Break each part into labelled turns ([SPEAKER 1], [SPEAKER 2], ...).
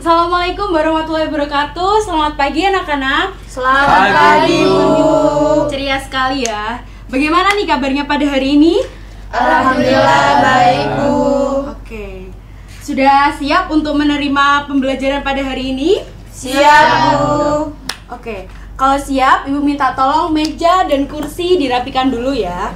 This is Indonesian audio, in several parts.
[SPEAKER 1] Assalamualaikum warahmatullahi wabarakatuh. Selamat pagi anak-anak.
[SPEAKER 2] Selamat pagi, Bu.
[SPEAKER 1] Ceria sekali ya. Bagaimana nih kabarnya pada hari ini?
[SPEAKER 2] Alhamdulillah baik, Bu.
[SPEAKER 1] Oke. Sudah siap untuk menerima pembelajaran pada hari ini?
[SPEAKER 2] Siap, Bu.
[SPEAKER 1] Oke. Kalau siap, Ibu minta tolong meja dan kursi dirapikan dulu ya.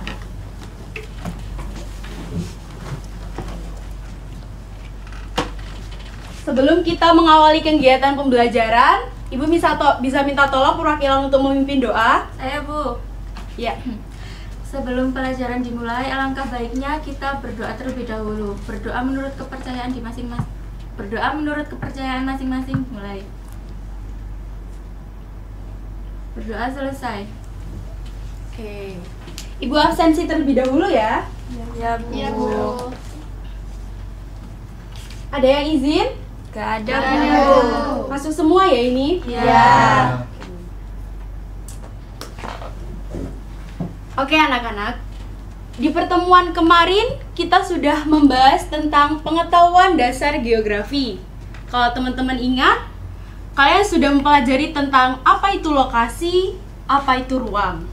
[SPEAKER 1] Sebelum kita mengawali kegiatan pembelajaran, Ibu bisa minta tolong perwakilan untuk memimpin doa.
[SPEAKER 3] Saya, Bu.
[SPEAKER 1] Ya.
[SPEAKER 3] Sebelum pelajaran dimulai, alangkah baiknya kita berdoa terlebih dahulu. Berdoa menurut kepercayaan masing-masing. Mulai. Berdoa selesai.
[SPEAKER 1] Oke. Ibu absensi terlebih dahulu ya.
[SPEAKER 2] Ya, Bu.
[SPEAKER 3] Iya, Bu.
[SPEAKER 1] Ada yang izin?
[SPEAKER 3] Gak ada,
[SPEAKER 2] Gak ada,
[SPEAKER 3] Bu.
[SPEAKER 1] Masuk semua ya ini?
[SPEAKER 3] Ya.
[SPEAKER 1] Oke anak-anak, di pertemuan kemarin kita sudah membahas tentang pengetahuan dasar geografi. Kalau teman-teman ingat, kalian sudah mempelajari tentang apa itu lokasi, apa itu ruang.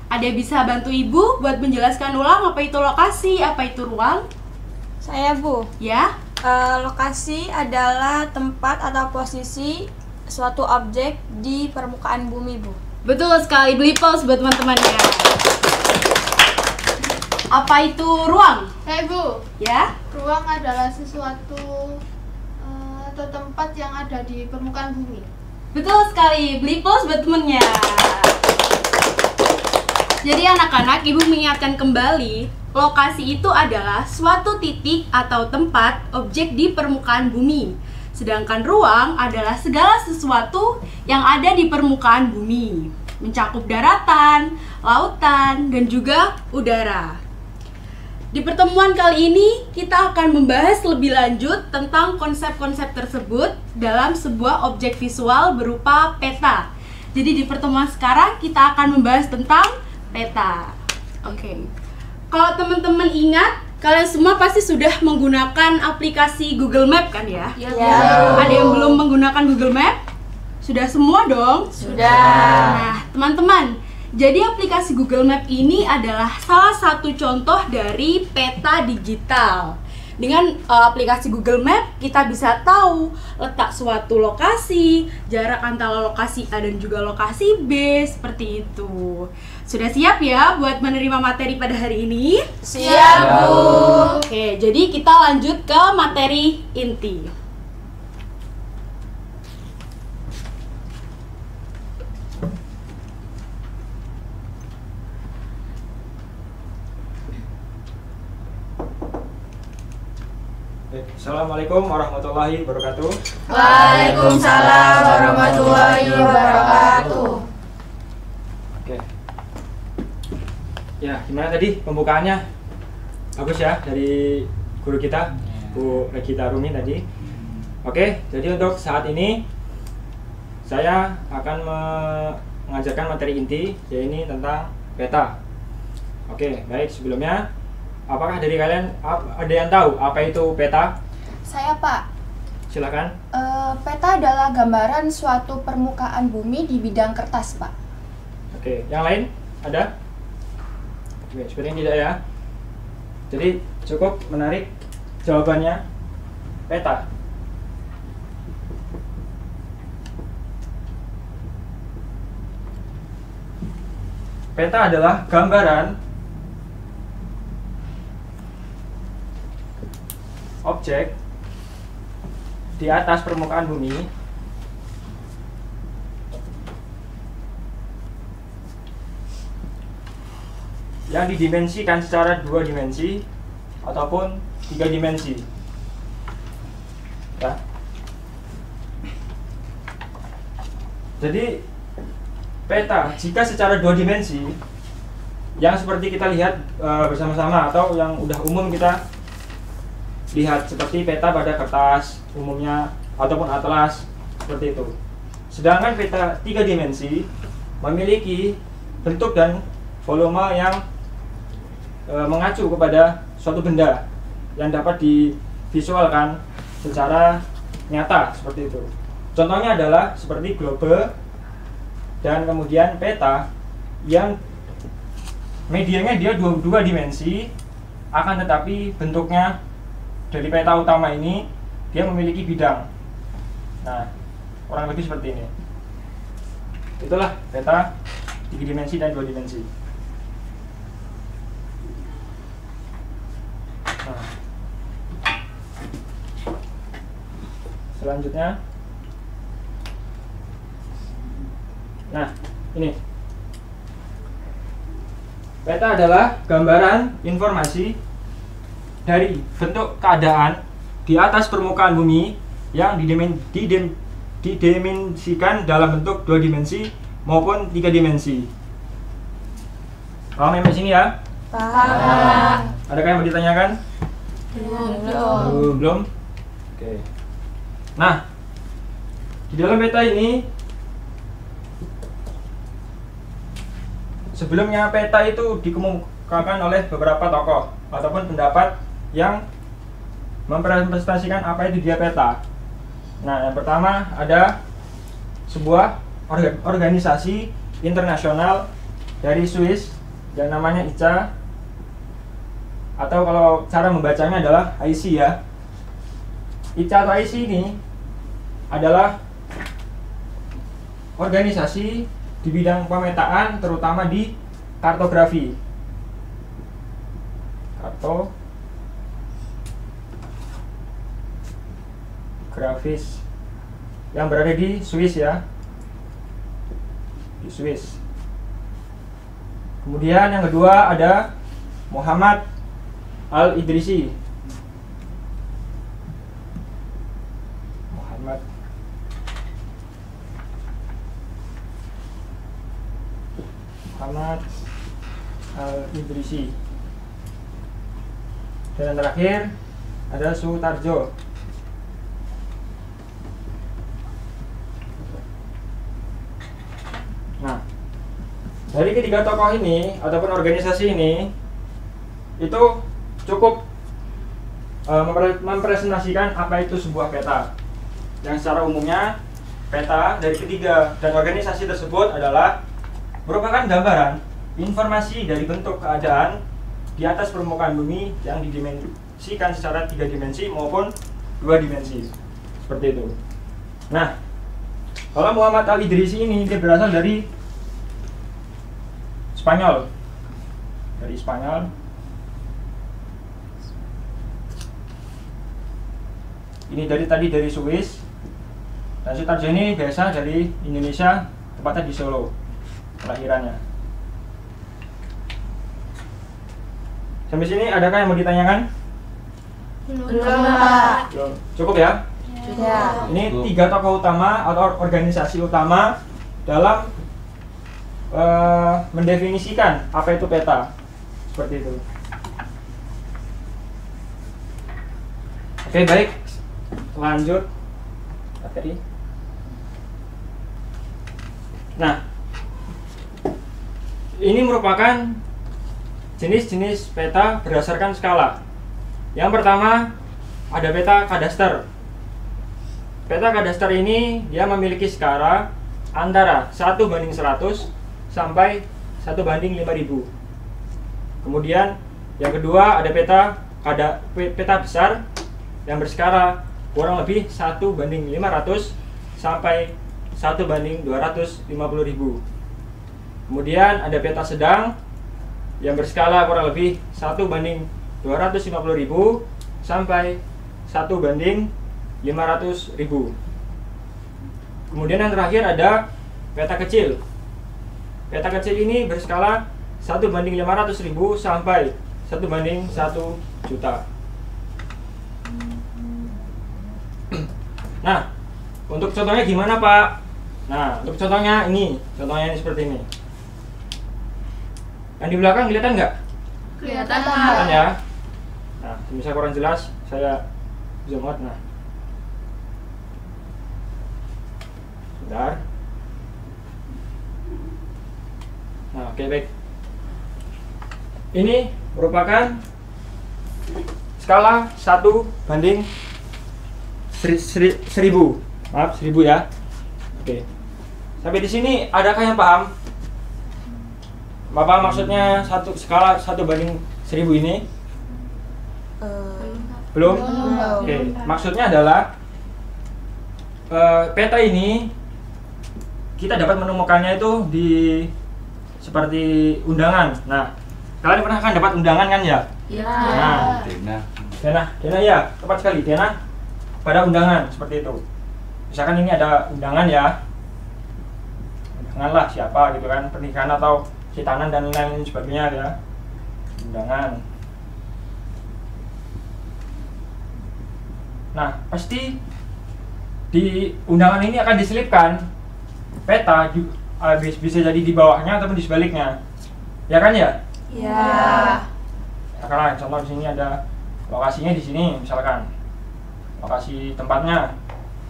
[SPEAKER 1] Ada yang bisa bantu ibu buat menjelaskan ulang apa itu lokasi, apa itu ruang?
[SPEAKER 2] Saya, Bu.
[SPEAKER 1] Ya?
[SPEAKER 2] Lokasi adalah tempat atau posisi suatu objek di permukaan bumi, Bu.
[SPEAKER 1] Betul sekali, beli pause buat teman-temannya. Apa itu ruang?
[SPEAKER 4] Bu,
[SPEAKER 1] Ya?
[SPEAKER 4] ruang adalah sesuatu atau tempat yang ada di permukaan bumi.
[SPEAKER 1] Betul sekali, beli pause buat temennya. Jadi anak-anak, ibu mengingatkan kembali, lokasi itu adalah suatu titik atau tempat objek di permukaan bumi. Sedangkan ruang adalah segala sesuatu yang ada di permukaan bumi, mencakup daratan, lautan, dan juga udara. Di pertemuan kali ini, kita akan membahas lebih lanjut tentang konsep-konsep tersebut dalam sebuah objek visual berupa peta. Jadi di pertemuan sekarang, kita akan membahas tentang peta. Oke. Kalau teman-teman ingat, kalian semua pasti sudah menggunakan aplikasi Google Map kan ya?
[SPEAKER 3] Ya,
[SPEAKER 2] Ya.
[SPEAKER 1] Ada yang belum menggunakan Google Map? Sudah semua dong?
[SPEAKER 2] Sudah.
[SPEAKER 1] Nah, teman-teman, jadi aplikasi Google Map ini adalah salah satu contoh dari peta digital. Dengan aplikasi Google Map, kita bisa tahu letak suatu lokasi, jarak antara lokasi A dan juga lokasi B, seperti itu. Sudah siap ya buat menerima materi pada hari ini?
[SPEAKER 2] Siap, Bu.
[SPEAKER 1] Oke, jadi kita lanjut ke materi inti.
[SPEAKER 5] Assalamualaikum warahmatullahi wabarakatuh.
[SPEAKER 2] Waalaikumsalam warahmatullahi wabarakatuh.
[SPEAKER 5] Oke. Ya, gimana tadi pembukaannya? Bagus ya dari guru kita, Bu Regita Rumi tadi. Oke, jadi untuk saat ini saya akan mengajarkan materi inti, yaitu tentang peta. Oke, baik, sebelumnya apakah dari kalian ada yang tahu apa itu peta?
[SPEAKER 6] Saya, Pak.
[SPEAKER 5] Silakan.
[SPEAKER 6] Peta adalah gambaran suatu permukaan bumi di bidang kertas, Pak.
[SPEAKER 5] Oke, yang lain ada? Oke, sepertinya tidak ya. Jadi cukup menarik jawabannya peta. Peta adalah gambaran objek di atas permukaan bumi yang didimensikan secara 2 dimensi ataupun 3 dimensi. Ya. Jadi peta jika secara 2 dimensi yang seperti kita lihat bersama-sama atau yang udah umum kita lihat seperti peta pada kertas umumnya ataupun atlas seperti itu. Sedangkan peta 3 dimensi memiliki bentuk dan volume yang mengacu kepada suatu benda yang dapat divisualkan secara nyata seperti itu. Contohnya adalah seperti globe dan kemudian peta yang medianya dia dua dimensi, akan tetapi bentuknya dari peta utama ini dia memiliki bidang. Nah, kurang lebih seperti ini. Itulah peta 3 dimensi dan 2 dimensi. Nah, selanjutnya, nah ini peta adalah gambaran informasi dari bentuk keadaan di atas permukaan bumi yang didimensikan dalam bentuk 2 dimensi maupun 3 dimensi. Paham sampai sini ya?
[SPEAKER 2] Paham.
[SPEAKER 5] Adakah yang mau ditanyakan? Belum. Oke. Nah, di dalam peta ini, sebelumnya peta itu dikemukakan oleh beberapa tokoh ataupun pendapat yang mempresentasikan apa itu dia peta. Nah, yang pertama ada sebuah organisasi internasional dari Swiss yang namanya ICA, atau kalau cara membacanya adalah IC ya. ICA atau IC ini adalah organisasi di bidang pemetaan, terutama di kartografi. Kartografis yang berada di Swiss ya. Di Swiss. Kemudian yang kedua ada Muhammad Al-Idrisi. Muhammad Al-Idrisi. Dan yang terakhir ada Sutarjo. Nah, dari ketiga tokoh ini ataupun organisasi ini itu cukup mempresentasikan apa itu sebuah peta. Yang secara umumnya peta dari ketiga dan organisasi tersebut adalah merupakan gambaran informasi dari bentuk keadaan di atas permukaan bumi yang didimensikan secara 3 dimensi maupun 2 dimensi. Seperti itu. Nah, kalau Muhammad Al-Idrisi ini dia berasal dari Spanyol. Dari Spanyol. Ini dari Swiss. Dan Sutarjo ini biasa dari Indonesia, tepatnya di Solo kelahirannya. Sampai sini adakah yang mau ditanyakan? Belum. Cukup ya?
[SPEAKER 2] Ya.
[SPEAKER 5] Ini 3 tokoh utama atau organisasi utama dalam mendefinisikan apa itu peta. Seperti itu. Oke, baik. Lanjut materi. Nah, ini merupakan jenis-jenis peta berdasarkan skala. Yang pertama ada peta kadaster. Peta kadaster ini dia memiliki skala antara 1:100 sampai 1:5000. Kemudian yang kedua ada peta besar yang berskala kurang lebih 1:500 sampai 1:250.000. Kemudian ada peta sedang yang berskala kurang lebih 1:250.000 sampai 1:500.000. Kemudian yang terakhir ada peta kecil. Peta kecil ini berskala 1:500.000 sampai 1:1 juta. Nah, untuk contohnya gimana, Pak? Nah, untuk contohnya ini seperti ini. Yang di belakang kelihatan nggak?
[SPEAKER 3] Kelihatan,
[SPEAKER 5] Kelihatan ya. Nah, bisa kurang jelas, saya zoom out. Nah, sebentar. Nah, oke, baik. Ini merupakan skala 1:1 1000. Maaf, 1000 ya. Oke. Sampai di sini adakah yang paham? Bapak maksudnya skala 1/1000 ini? Belum? Oke, maksudnya adalah peta ini kita dapat menemukannya itu di seperti undangan. Nah, kalian pernah kan dapat undangan kan ya?
[SPEAKER 3] Ya.
[SPEAKER 5] Nah, Dena ya, tepat sekali. Dena pada undangan seperti itu. Misalkan ini ada undangan ya, undangan lah siapa gitu kan, pernikahan atau hitanan dan lain sebagainya ya, undangan. Nah, pasti di undangan ini akan diselipkan peta, bisa jadi di bawahnya ataupun di sebaliknya, ya kan ya?
[SPEAKER 2] Ya.
[SPEAKER 5] Ya, karena contoh di sini ada lokasinya di sini, misalkan lokasi tempatnya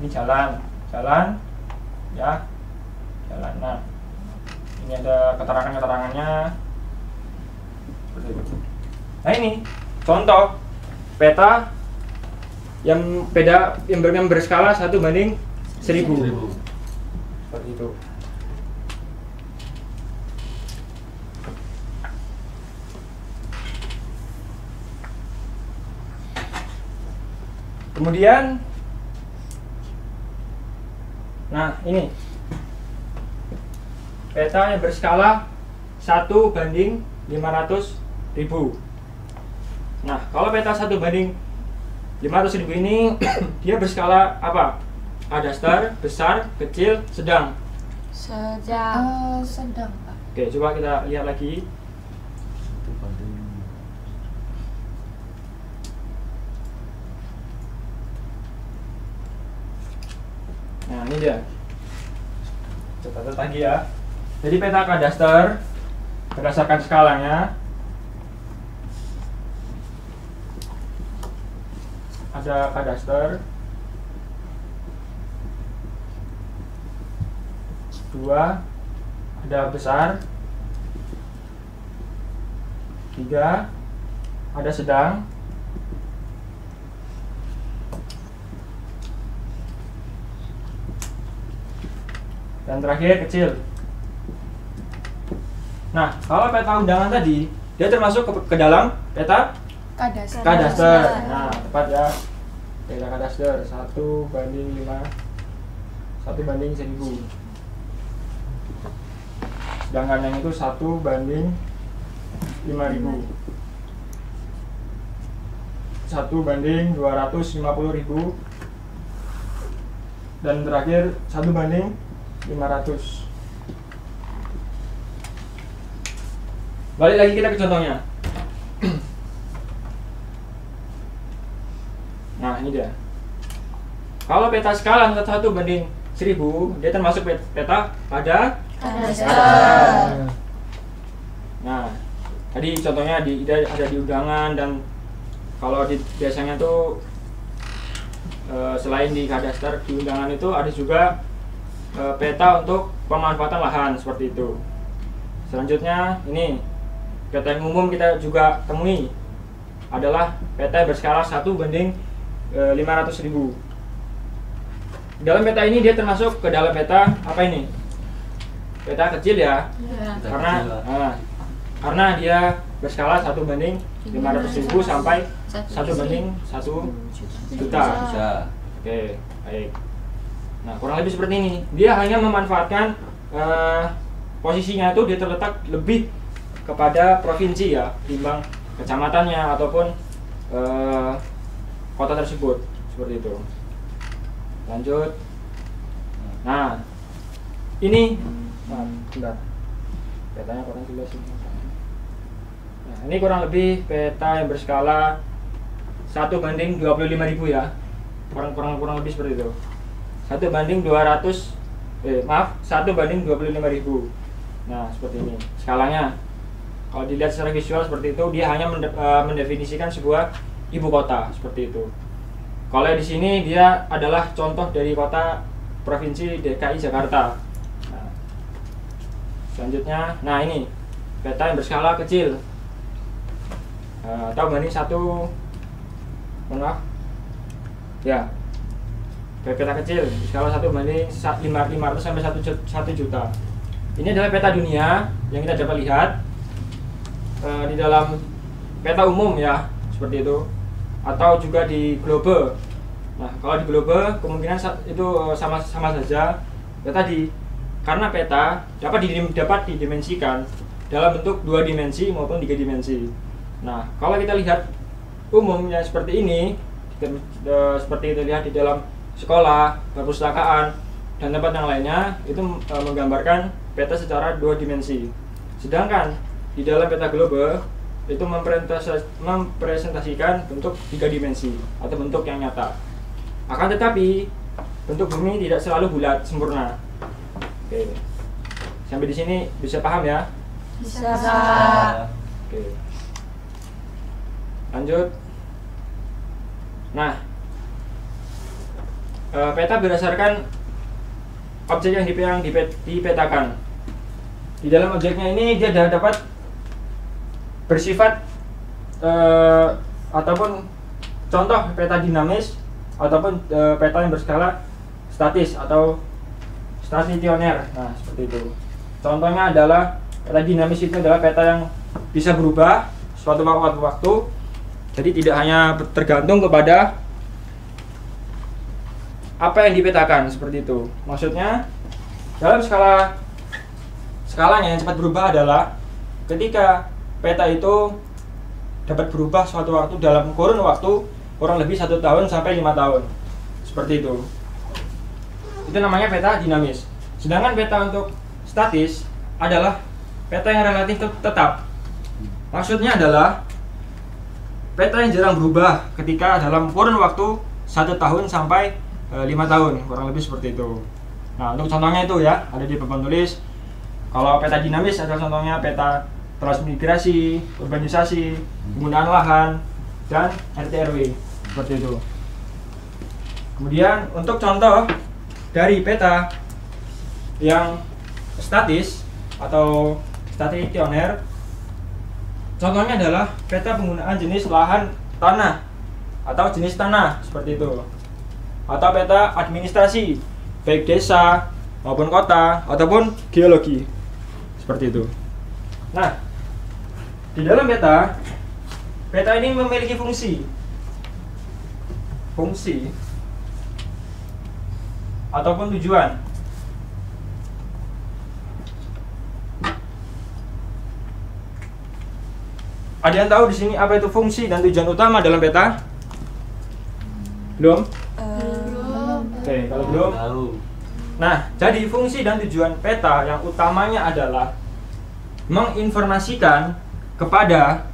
[SPEAKER 5] ini jalan ya, jalan. Nah, ini ada keterangannya seperti itu. Nah, ini contoh peta yang berskala 1/1000 seperti itu. Kemudian, nah ini peta yang berskala 1/500.000. Nah, kalau peta 1/500.000 ini dia berskala apa? Kadaster, besar, kecil, sedang.
[SPEAKER 6] Sedang, Pak.
[SPEAKER 5] Oke, coba kita lihat lagi. Nah, ini dia. Catat lagi ya. Jadi peta kadaster berdasarkan skalanya ada kadaster 2, ada besar 3, ada sedang, dan terakhir kecil. Nah, kalau peta undangan tadi dia termasuk ke dalam peta kadaster. Nah, tepat ya. Peta kadaster 1/1000. Sedangkan yang itu 1/5000. 1/250.000. Dan terakhir 1/500. Balik lagi kita ke contohnya. Nah, ini dia. Kalau peta skala 1/1000, dia termasuk peta kadaster. Nah, tadi contohnya ada di undangan, dan kalau biasanya tuh selain di kadaster, di undangan itu ada juga peta untuk pemanfaatan lahan seperti itu. Selanjutnya ini peta yang umum kita juga temui adalah peta berskala 1/500.000. Dalam peta ini dia termasuk ke dalam peta apa ini? Peta kecil ya. Karena dia berskala 1/500.000 sampai 1/1 juta. Oke, baik. Nah, kurang lebih seperti ini. Dia hanya memanfaatkan posisinya itu dia terletak lebih kepada provinsi ya, timbang kecamatannya ataupun kota tersebut, seperti itu. Lanjut. Nah, ini bentar. Petanya kurang jelas ini. Nah, ini kurang lebih peta yang berskala 1/25.000 ya. Kurang lebih seperti itu. 1/25.000. Nah, seperti ini skalanya. Kalau dilihat secara visual seperti itu, dia hanya mendefinisikan sebuah ibu kota seperti itu. Kalau di sini dia adalah contoh dari kota provinsi DKI Jakarta. Nah, selanjutnya, nah ini peta yang berskala kecil. Atau banding 1, maaf ya, peta kecil, skala 1:500 sampai 1 juta. Ini adalah peta dunia yang kita dapat lihat di dalam peta umum ya, seperti itu, atau juga di globe. Nah, kalau di globe kemungkinan itu sama saja ya tadi, karena peta dapat didimensikan dalam bentuk 2 dimensi maupun 3 dimensi. Nah, kalau kita lihat umumnya seperti ini, seperti itu lihat di dalam sekolah, perpustakaan, dan tempat yang lainnya, itu menggambarkan peta secara 2 dimensi. Sedangkan di dalam peta globe itu mempresentasikan bentuk 3 dimensi atau bentuk yang nyata. Akan tetapi bentuk bumi tidak selalu bulat sempurna. Oke, sampai di sini bisa paham ya?
[SPEAKER 2] Bisa.
[SPEAKER 5] Oke, lanjut. Nah, peta berdasarkan objek yang dipetakan. Di dalam objeknya ini dia dapat bersifat ataupun contoh peta dinamis ataupun peta yang berskala statis atau stasioner. Nah, seperti itu. Contohnya adalah peta dinamis itu adalah peta yang bisa berubah suatu waktu. Jadi tidak hanya tergantung kepada apa yang dipetakan, seperti itu. Maksudnya dalam skalanya yang cepat berubah adalah ketika peta itu dapat berubah suatu waktu dalam kurun waktu kurang lebih 1 tahun sampai 5 tahun, seperti itu. Itu namanya peta dinamis. Sedangkan peta untuk statis adalah peta yang relatif tetap. Maksudnya adalah peta yang jarang berubah ketika dalam kurun waktu 1 tahun sampai 5 tahun, kurang lebih seperti itu. Nah, untuk contohnya itu ya, ada di papan tulis. Kalau peta dinamis adalah contohnya peta transmigrasi, urbanisasi, penggunaan lahan, dan RT/RW, seperti itu. Kemudian untuk contoh dari peta yang statis atau stasioner, contohnya adalah peta penggunaan jenis lahan tanah atau jenis tanah, seperti itu. Atau peta administrasi, baik desa maupun kota ataupun geologi, seperti itu. Nah, di dalam peta ini memiliki fungsi ataupun tujuan. Ada yang tahu di sini apa itu fungsi dan tujuan utama dalam peta? Belum? Oke, kalau belum. Nah, jadi fungsi dan tujuan peta yang utamanya adalah menginformasikan kepada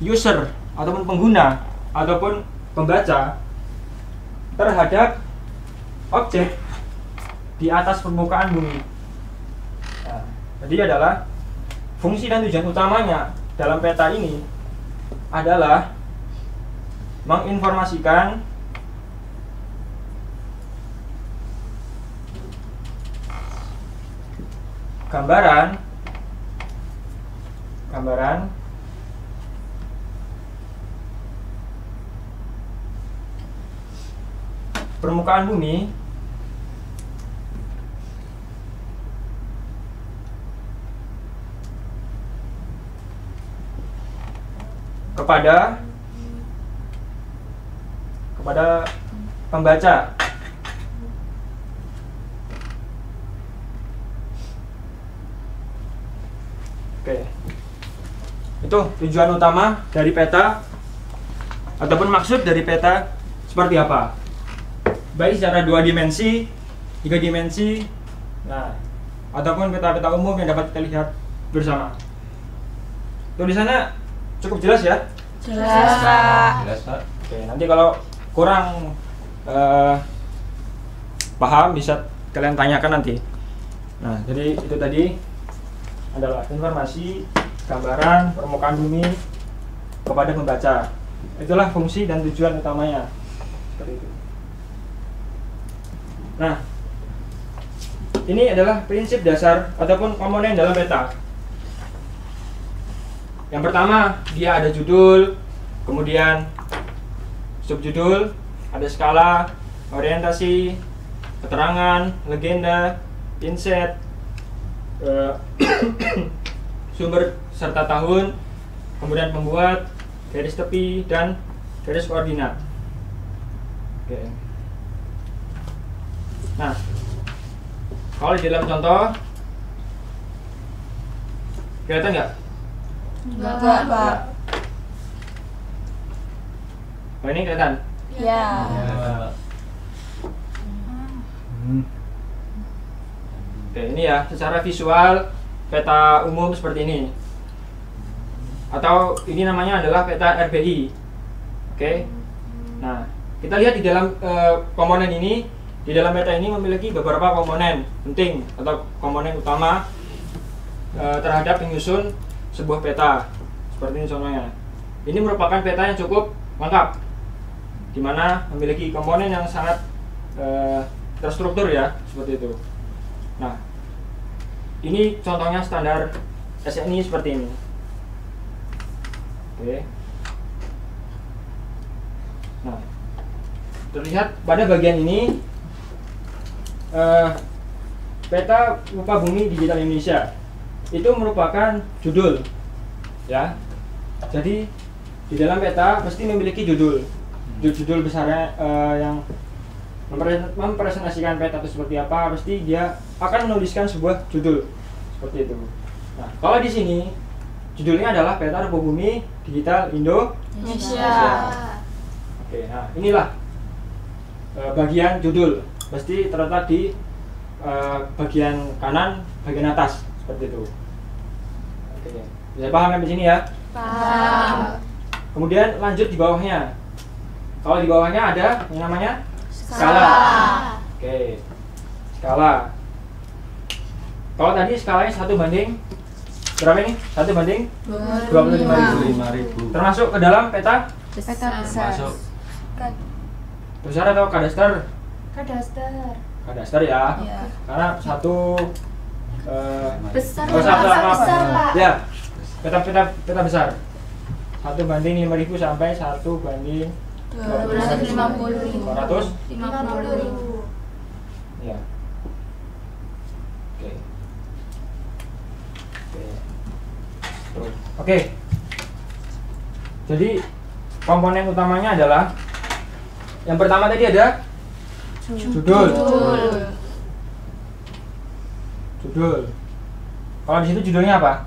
[SPEAKER 5] user ataupun pengguna ataupun pembaca terhadap objek di atas permukaan bumi. Nah, jadi adalah fungsi dan tujuan utamanya dalam peta ini adalah menginformasikan gambaran permukaan bumi kepada pembaca. Oke, itu tujuan utama dari peta ataupun maksud dari peta seperti apa, baik secara 2 dimensi, 3 dimensi, nah, ataupun peta-peta umum yang dapat kita lihat bersama. Tulisannya cukup jelas ya?
[SPEAKER 2] Jelas, Pak.
[SPEAKER 5] Oke, nanti kalau kurang paham bisa kalian tanyakan nanti. Nah, jadi itu tadi adalah informasi gambaran permukaan bumi kepada pembaca. Itulah fungsi dan tujuan utamanya. Seperti itu. Nah, ini adalah prinsip dasar ataupun komponen dalam peta. Yang pertama, dia ada judul, kemudian subjudul, ada skala, orientasi, keterangan, legenda, inset, sumber serta tahun, kemudian pembuat, garis tepi, dan garis koordinat. Oke. Nah, kalau di dalam contoh kelihatan nggak?
[SPEAKER 2] Enggak, Pak.
[SPEAKER 5] Oh, ini kelihatan?
[SPEAKER 2] Ya.
[SPEAKER 5] Oke, ini ya secara visual peta umum seperti ini. Atau ini namanya adalah peta RBI. Oke. Nah, kita lihat di dalam komponen ini, di dalam peta ini memiliki beberapa komponen penting atau komponen utama terhadap penyusun sebuah peta. Seperti ini contohnya. Ini merupakan peta yang cukup lengkap, di mana memiliki komponen yang sangat terstruktur ya, seperti itu. Nah, ini contohnya standar SNI seperti ini. Oke. Nah, terlihat pada bagian ini peta muka bumi digital Indonesia itu merupakan judul, ya. Jadi di dalam peta mesti memiliki judul besarnya yang mempresentasikan peta itu seperti apa. Pasti dia akan menuliskan sebuah judul seperti itu. Nah, kalau di sini judulnya adalah peta rupa bumi digital Indonesia. Oke, nah inilah bagian judul pasti terletak di bagian kanan, bagian atas seperti itu. Oke, bisa paham sampai sini ya?
[SPEAKER 2] Paham.
[SPEAKER 5] Kemudian lanjut di bawahnya. Kalau di bawahnya ada yang namanya skala. Oke, skala. Kalau tadi skalanya 1 banding berapa ini? 1 banding 25.000. Termasuk ke dalam peta
[SPEAKER 6] besar.
[SPEAKER 5] besar atau kadaster?
[SPEAKER 3] Kadaster.
[SPEAKER 5] Kadaster ya.
[SPEAKER 2] Iya.
[SPEAKER 5] Karena satu
[SPEAKER 3] Besar.
[SPEAKER 5] besar,
[SPEAKER 3] Pak.
[SPEAKER 5] ya, peta besar. 1 banding 5.000 sampai 1 banding
[SPEAKER 3] 250.000.
[SPEAKER 5] 250.000. Ya. Oke. Oke. Jadi komponen utamanya adalah yang pertama tadi ada judul. Kalau di situ judulnya apa?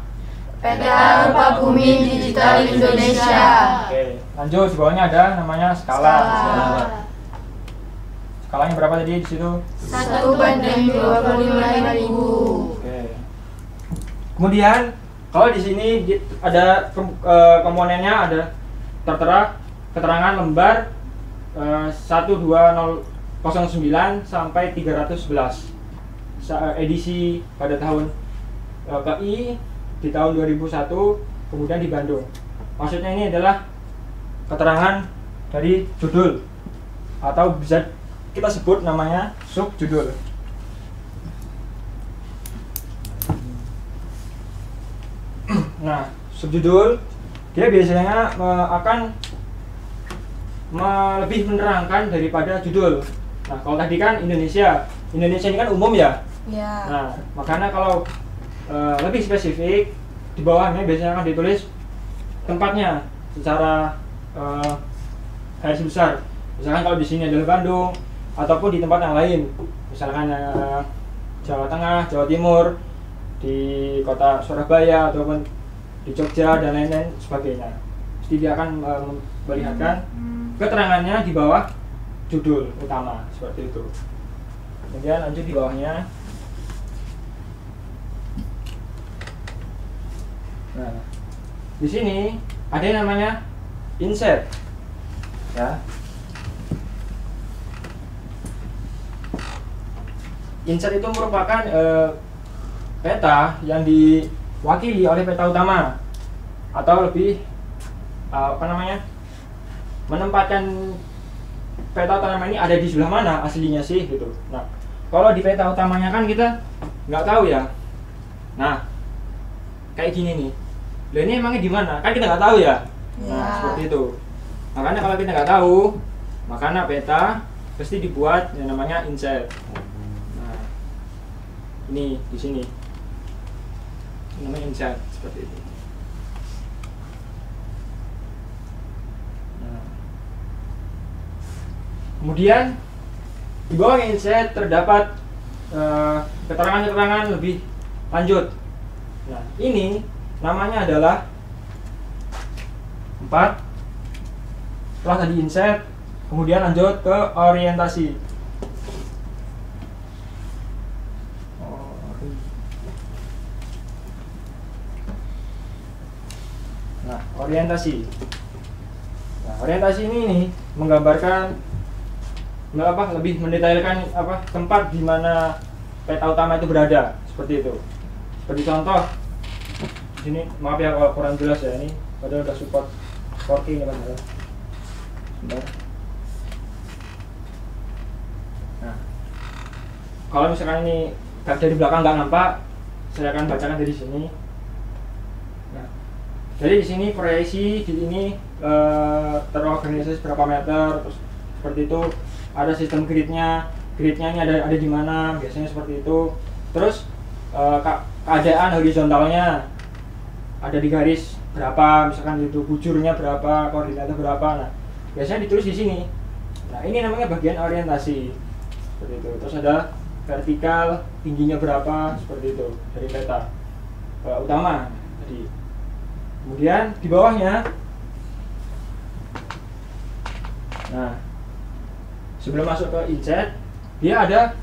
[SPEAKER 2] Peta rupa bumi digital Indonesia.
[SPEAKER 5] Oke, lanjut di bawahnya ada namanya skala. Skalanya berapa tadi di situ?
[SPEAKER 2] 1 banding 25.000.
[SPEAKER 5] Oke. Kemudian kalau di sini ada komponennya, ada tertera keterangan lembar 12009 sampai 311 edisi pada tahun KI di tahun 2001, kemudian di Bandung. Maksudnya ini adalah keterangan dari judul atau bisa kita sebut namanya subjudul. Nah, subjudul dia biasanya akan lebih menerangkan daripada judul. Nah, kalau tadi kan Indonesia ini kan umum ya.
[SPEAKER 2] Ya.
[SPEAKER 5] Nah, makanya kalau lebih spesifik di bawahnya biasanya akan ditulis tempatnya secara garis besar. Misalkan kalau di sini adalah Bandung ataupun di tempat yang lain, misalkan Jawa Tengah, Jawa Timur, di kota Surabaya ataupun di Jogja dan lain-lain sebagainya. Jadi dia akan memperlihatkan keterangannya di bawah judul utama seperti itu. Kemudian lanjut di bawahnya. Nah, di sini ada yang namanya insert, ya. Insert itu merupakan peta yang diwakili oleh peta utama, atau lebih menempatkan peta utama ini ada di sebelah mana aslinya sih gitu. Nah, kalau di peta utamanya kan kita nggak tahu ya. Nah, kayak gini nih. Lah ini emangnya di mana? Kan kita nggak tahu ya. Nah, seperti itu. Makanya kalau kita nggak tahu, makanya peta pasti dibuat yang namanya inset. Nah, ini di sini namanya inset seperti itu. Nah, kemudian di bawah inset terdapat keterangan-keterangan lebih lanjut. Nah, ini namanya adalah 4. Setelah tadi inset, kemudian lanjut ke orientasi. Nah, orientasi. Nah, orientasi ini menggambarkan lebih mendetailkan tempat di mana peta utama itu berada, seperti itu. Seperti contoh di sini, maaf ya kalau kurang jelas ya, ini padahal udah support 4K ini kan. Sebentar. Nah, kalau misalkan ini dari belakang nggak nampak, saya akan bacakan dari sini. Nah, jadi di sini proyeksi di ini terorganisasi berapa meter, terus seperti itu. Ada sistem gridnya ini ada di mana, biasanya seperti itu. Terus keadaan horizontalnya ada di garis berapa, misalkan itu bujurnya berapa, koordinatnya berapa. Nah, biasanya ditulis di sini. Nah, ini namanya bagian orientasi, seperti itu. Terus ada vertikal, tingginya berapa, seperti itu dari peta utama tadi. Kemudian di bawahnya, nah, sebelum masuk ke inset, dia ada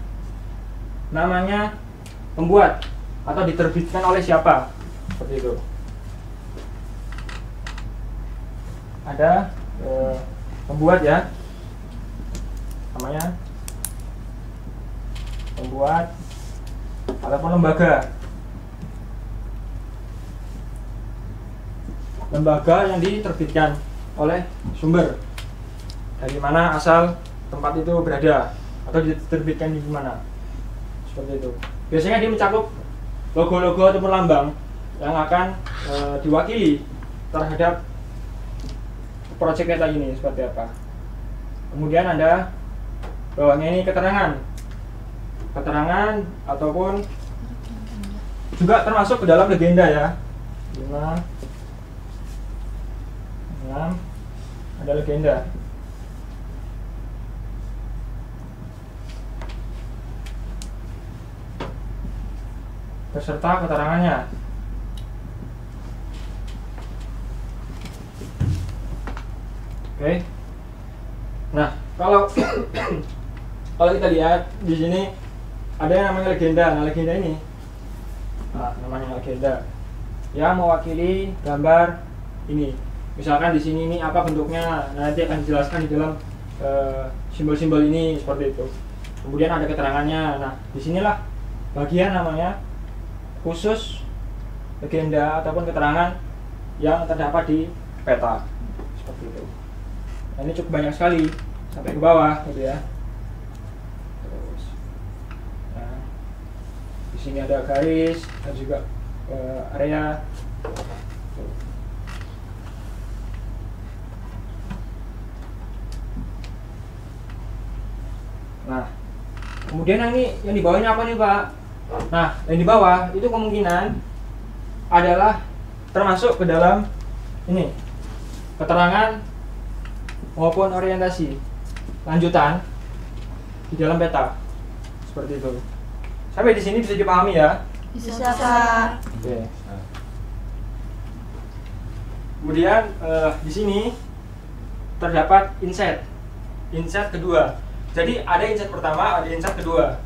[SPEAKER 5] namanya pembuat atau diterbitkan oleh siapa, seperti itu. Ada pembuat ya, namanya pembuat ataupun lembaga yang diterbitkan oleh sumber, dari mana asal tempat itu berada atau diterbitkan di mana, seperti itu. Biasanya dia mencakup logo-logo ataupun lambang yang akan diwakili terhadap proyek peta ini seperti apa. Kemudian ada bawahnya ini keterangan ataupun juga termasuk ke dalam legenda ya. 5, 6 ada legenda. Beserta keterangannya. Oke. Nah, kalau kita lihat di sini ada yang namanya legenda. Nah, legenda ini, namanya legenda, yang mewakili gambar ini. Misalkan di sini ini apa bentuknya, nanti akan dijelaskan di dalam simbol-simbol ini, seperti itu. Kemudian ada keterangannya. Nah, disinilah bagian namanya khusus legenda ataupun keterangan yang terdapat di peta, seperti itu. Nah, ini cukup banyak sekali sampai ke bawah, gitu ya. Terus, nah, di sini ada garis dan juga area. Nah, kemudian yang di bawah ini apa nih, Pak? Nah, yang di bawah itu kemungkinan adalah termasuk ke dalam ini keterangan maupun orientasi lanjutan di dalam peta, seperti itu. Sampai di sini bisa dipahami ya?
[SPEAKER 2] Bisa.
[SPEAKER 5] Oke. Kemudian di sini terdapat inset kedua. Jadi ada inset pertama, ada inset kedua.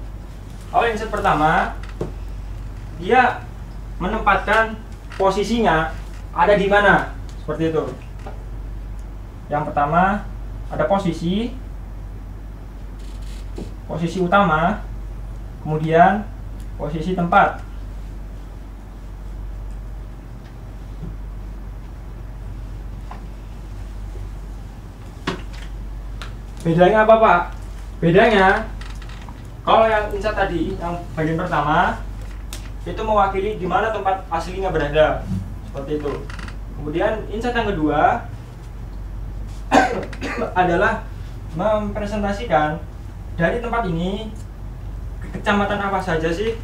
[SPEAKER 5] Kalau inset pertama, dia menempatkan posisinya ada di mana, seperti itu. Yang pertama ada posisi utama, kemudian posisi tempat. Bedanya apa, Pak? Bedanya, kalau yang inset tadi, yang bagian pertama, itu mewakili di mana tempat aslinya berada, seperti itu. Kemudian inset yang kedua adalah mempresentasikan dari tempat ini kecamatan apa saja sih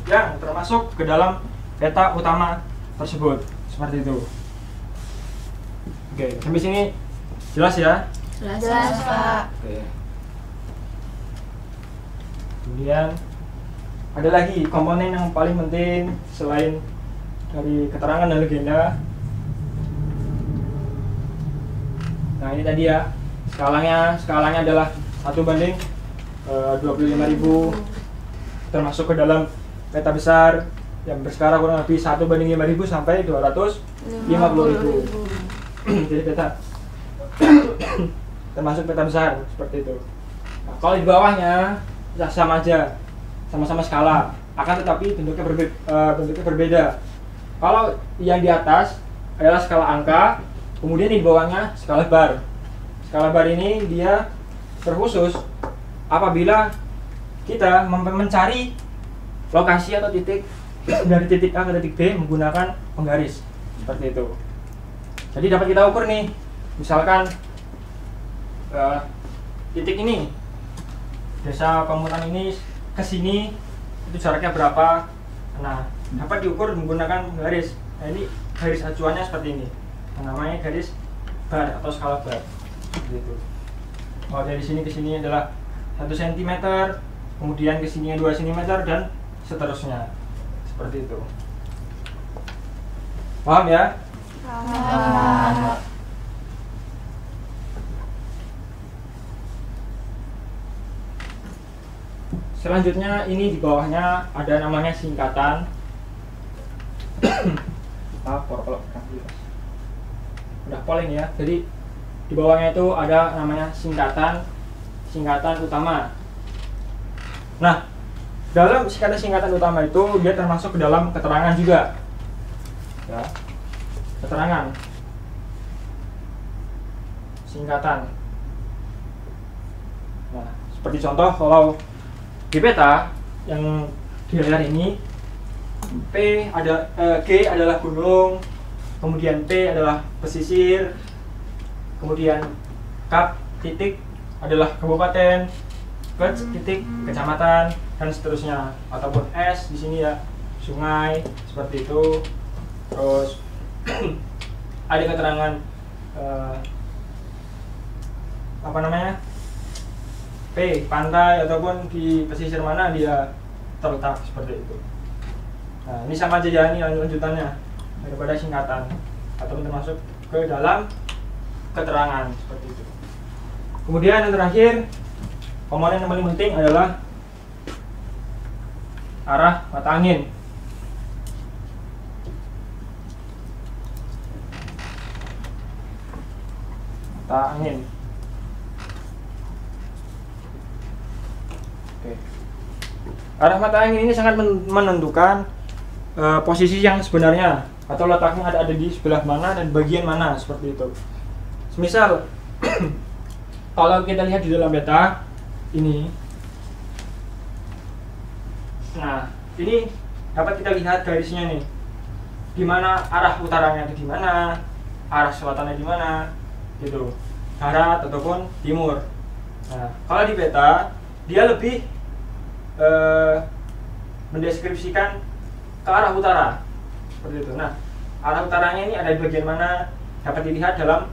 [SPEAKER 5] yang termasuk ke dalam peta utama tersebut, seperti itu. Oke, sampai sini jelas ya?
[SPEAKER 2] Jelas, Pak.
[SPEAKER 5] Oke. Kemudian ada lagi komponen yang paling penting selain dari keterangan dan legenda. Nah, ini tadi ya, skalanya adalah 1/25.000, termasuk ke dalam peta besar yang berskala kurang lebih 1/5.000 sampai 250.000. Jadi peta termasuk peta besar seperti itu. Nah, kalau di bawahnya sama aja, sama-sama skala, akan tetapi bentuknya berbeda. Kalau yang di atas adalah skala angka, kemudian di bawahnya skala bar. Skala bar ini dia terkhusus apabila kita mencari lokasi atau titik dari titik A ke titik B menggunakan penggaris seperti itu. Jadi dapat kita ukur nih, misalkan titik ini, desa Pamutan ini ke sini itu jaraknya berapa. Nah, dapat diukur menggunakan garis. Nah, ini garis acuannya seperti ini. Namanya garis bar atau skala bar. Gitu. Oh, dari sini ke sini adalah 1 cm, kemudian ke sini 2 cm dan seterusnya. Seperti itu. Paham ya?
[SPEAKER 2] Paham.
[SPEAKER 5] Selanjutnya ini di bawahnya ada namanya singkatan. Kalau udah pol ini ya. Jadi di bawahnya itu ada namanya singkatan utama. Nah, dalam singkatan utama itu dia termasuk ke dalam keterangan juga. Ya. Keterangan. Singkatan. Nah, seperti contoh kalau di peta yang di layar ini, G adalah gunung, kemudian P adalah pesisir, kemudian K titik adalah kabupaten, K titik kecamatan, dan seterusnya, ataupun S di sini ya sungai, seperti itu. Terus ada keterangan P pantai ataupun di pesisir mana dia terletak, seperti itu. Nah, ini sama aja ya, ini lanjutannya daripada singkatan ataupun termasuk ke dalam keterangan, seperti itu. Kemudian yang terakhir, komponen yang paling penting adalah arah mata angin. Mata angin. Oke. Arah mata angin ini sangat menentukan posisi yang sebenarnya atau letaknya ada di sebelah mana dan bagian mana, seperti itu. Misal kalau kita lihat di dalam peta ini, nah ini dapat kita lihat garisnya nih, di mana arah utaranya itu di mana, arah selatannya di mana, gitu, barat ataupun timur. Nah, kalau di peta dia lebih mendeskripsikan ke arah utara, seperti itu. Nah, arah utaranya ini ada di bagian mana, dapat dilihat dalam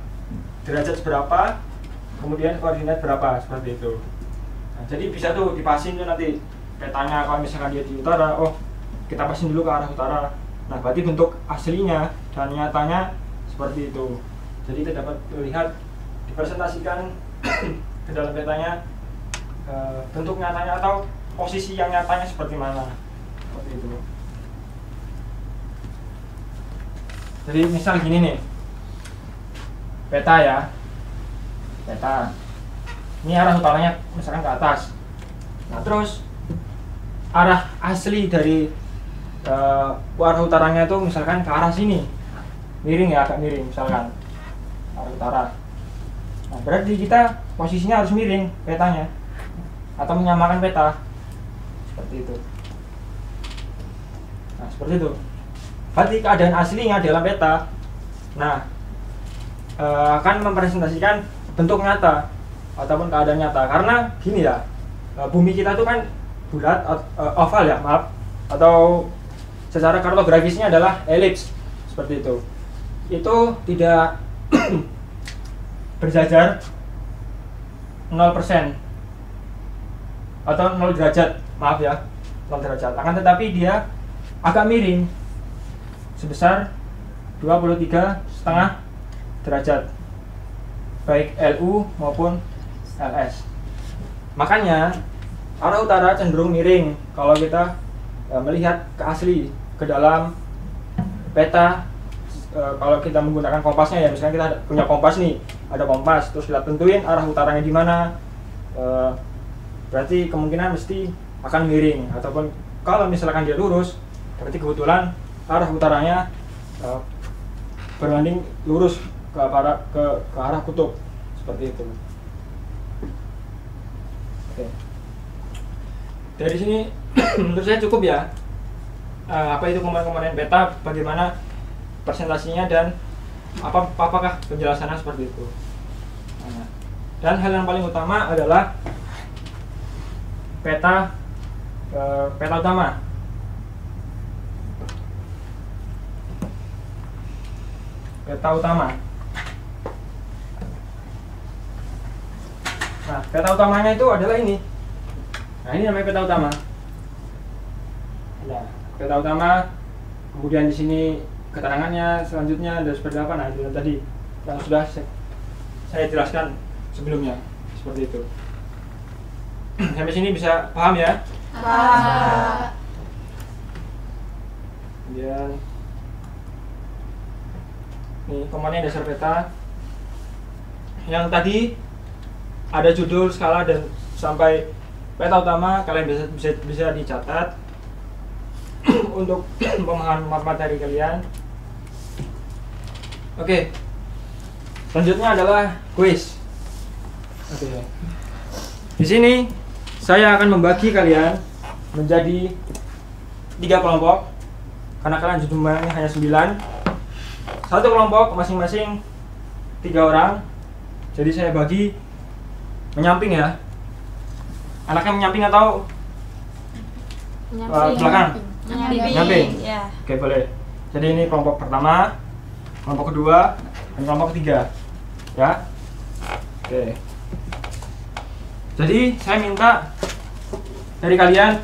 [SPEAKER 5] derajat berapa, kemudian koordinat berapa, seperti itu. Nah, jadi bisa tuh dipasin tuh nanti petanya, kalau misalkan dia di utara, oh kita pasin dulu ke arah utara. Nah, berarti bentuk aslinya dan nyatanya seperti itu. Jadi kita dapat melihat dipresentasikan ke dalam petanya bentuk nyatanya atau posisi yang nyatanya seperti mana, seperti itu. Jadi misal gini nih, peta ya, peta ini arah utaranya misalkan ke atas. Nah, terus arah asli dari arah utaranya itu misalkan ke arah sini, miring ya, agak miring misalkan arah utara. Nah, berarti kita posisinya harus miring petanya atau menyamakan peta, seperti itu. Nah, seperti itu. Berarti keadaan aslinya dalam peta, nah akan mempresentasikan bentuk nyata ataupun keadaan nyata. Karena gini ya, bumi kita itu kan bulat, oval ya, maaf, atau secara kartografisnya adalah elips seperti itu. Itu tidak berjajar 0% atau 0 derajat, maaf ya, 0 derajat. Akan tetapi dia agak miring sebesar 23,5 derajat, baik LU maupun LS. Makanya arah utara cenderung miring kalau kita melihat ke asli, ke dalam peta. Kalau kita menggunakan kompasnya ya, misalnya kita punya kompas nih, ada kompas, terus kita tentuin arah utaranya di mana, berarti kemungkinan mesti akan miring. Ataupun kalau misalkan dia lurus, berarti kebetulan arah utaranya berbanding lurus ke arah kutub, seperti itu. Oke. Dari sini menurut saya cukup ya. Apa itu komponen-komponen peta, bagaimana presentasinya, dan apakah penjelasannya seperti itu. Dan hal yang paling utama adalah peta utama. Peta utama. Nah, peta utamanya itu adalah ini. Nah, ini namanya peta utama. Nah, peta utama. Kemudian di sini keterangannya selanjutnya ada seperti apa. Nah, itu tadi yang sudah saya jelaskan sebelumnya, seperti itu. Sampai sini bisa paham ya?
[SPEAKER 4] Pak.
[SPEAKER 5] Kemudian ini komponen dasar peta. Yang tadi ada judul, skala, dan sampai peta utama, kalian bisa dicatat untuk pemahaman materi kalian. Oke. Selanjutnya adalah quiz. Oke. Di sini saya akan membagi kalian menjadi 3 kelompok. Karena kalian jumlahnya hanya 9. Satu kelompok masing-masing 3 orang. Jadi saya bagi menyamping ya. Anaknya menyamping atau belakang? Menyamping.
[SPEAKER 2] Ya.
[SPEAKER 5] Oke, boleh. Jadi ini kelompok pertama, kelompok kedua, dan kelompok ketiga. Ya. Oke. Jadi saya minta dari kalian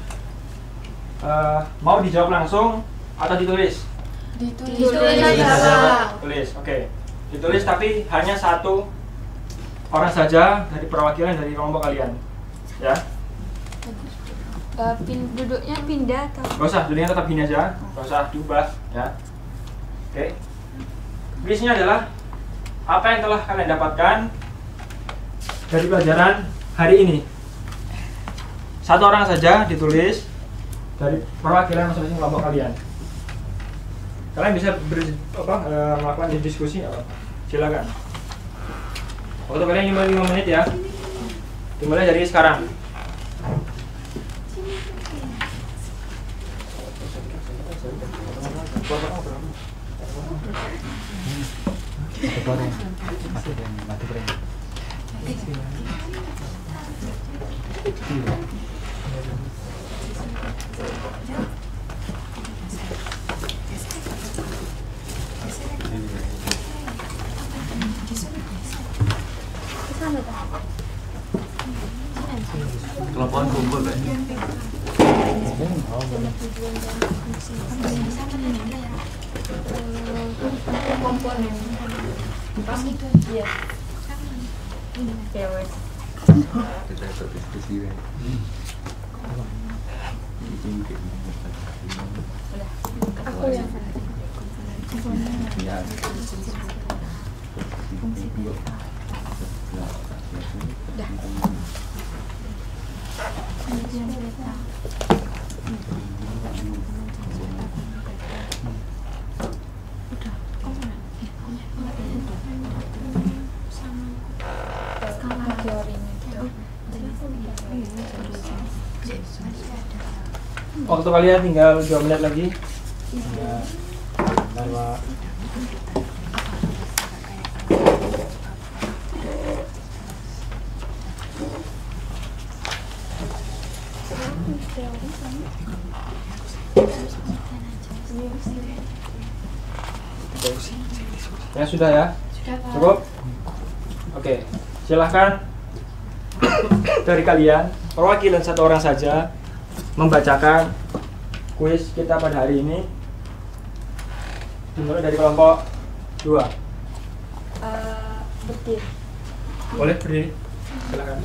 [SPEAKER 5] mau dijawab langsung atau ditulis?
[SPEAKER 4] Ditulis aja.
[SPEAKER 5] Tulis, oke. Ditulis, tapi hanya 1 orang saja dari perwakilan dari kelompok kalian. Ya.
[SPEAKER 2] Duduknya pindah atau?
[SPEAKER 5] Gak usah, duduknya tetap gini aja. Gak usah diubah, ya. Oke. Quiznya adalah apa yang telah kalian dapatkan dari pelajaran hari ini. 1 orang saja ditulis dari perwakilan masing-masing kelompok kalian. Kalian bisa melakukan diskusi, silakan. Waktu kalian 5 menit ya. Dimulai dari sekarang.
[SPEAKER 7] Kelompokan kumpul kan?
[SPEAKER 3] Komponen pas itu iya.
[SPEAKER 7] Kita ikut diskusi kan?
[SPEAKER 3] Aku yang
[SPEAKER 7] Ya.
[SPEAKER 5] Waktu kalian tinggal 2 menit lagi. Ya. Bentar, Pak. Ya sudah ya? Cukup? Oke, silahkan dari kalian perwakilan satu orang saja membacakan kuis kita pada hari ini. Dimulai dari kelompok 2.
[SPEAKER 2] Berdiri.
[SPEAKER 5] Boleh berdiri? Silakan.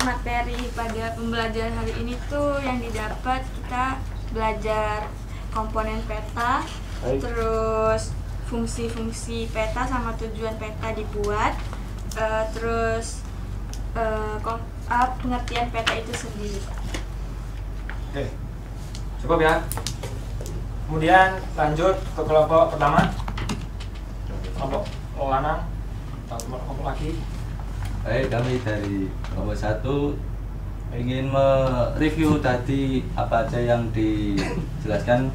[SPEAKER 3] Materi pada pembelajaran hari ini tuh yang didapat kita belajar komponen peta,
[SPEAKER 5] Baik.
[SPEAKER 3] terus fungsi-fungsi peta sama tujuan peta dibuat, terus pengertian peta itu sendiri.
[SPEAKER 5] Oke, cukup ya. Kemudian lanjut ke kelompok pertama, kelompok lanang atau kelompok laki.
[SPEAKER 7] Baik, kami dari kelompok 1 ingin mereview tadi apa aja yang dijelaskan.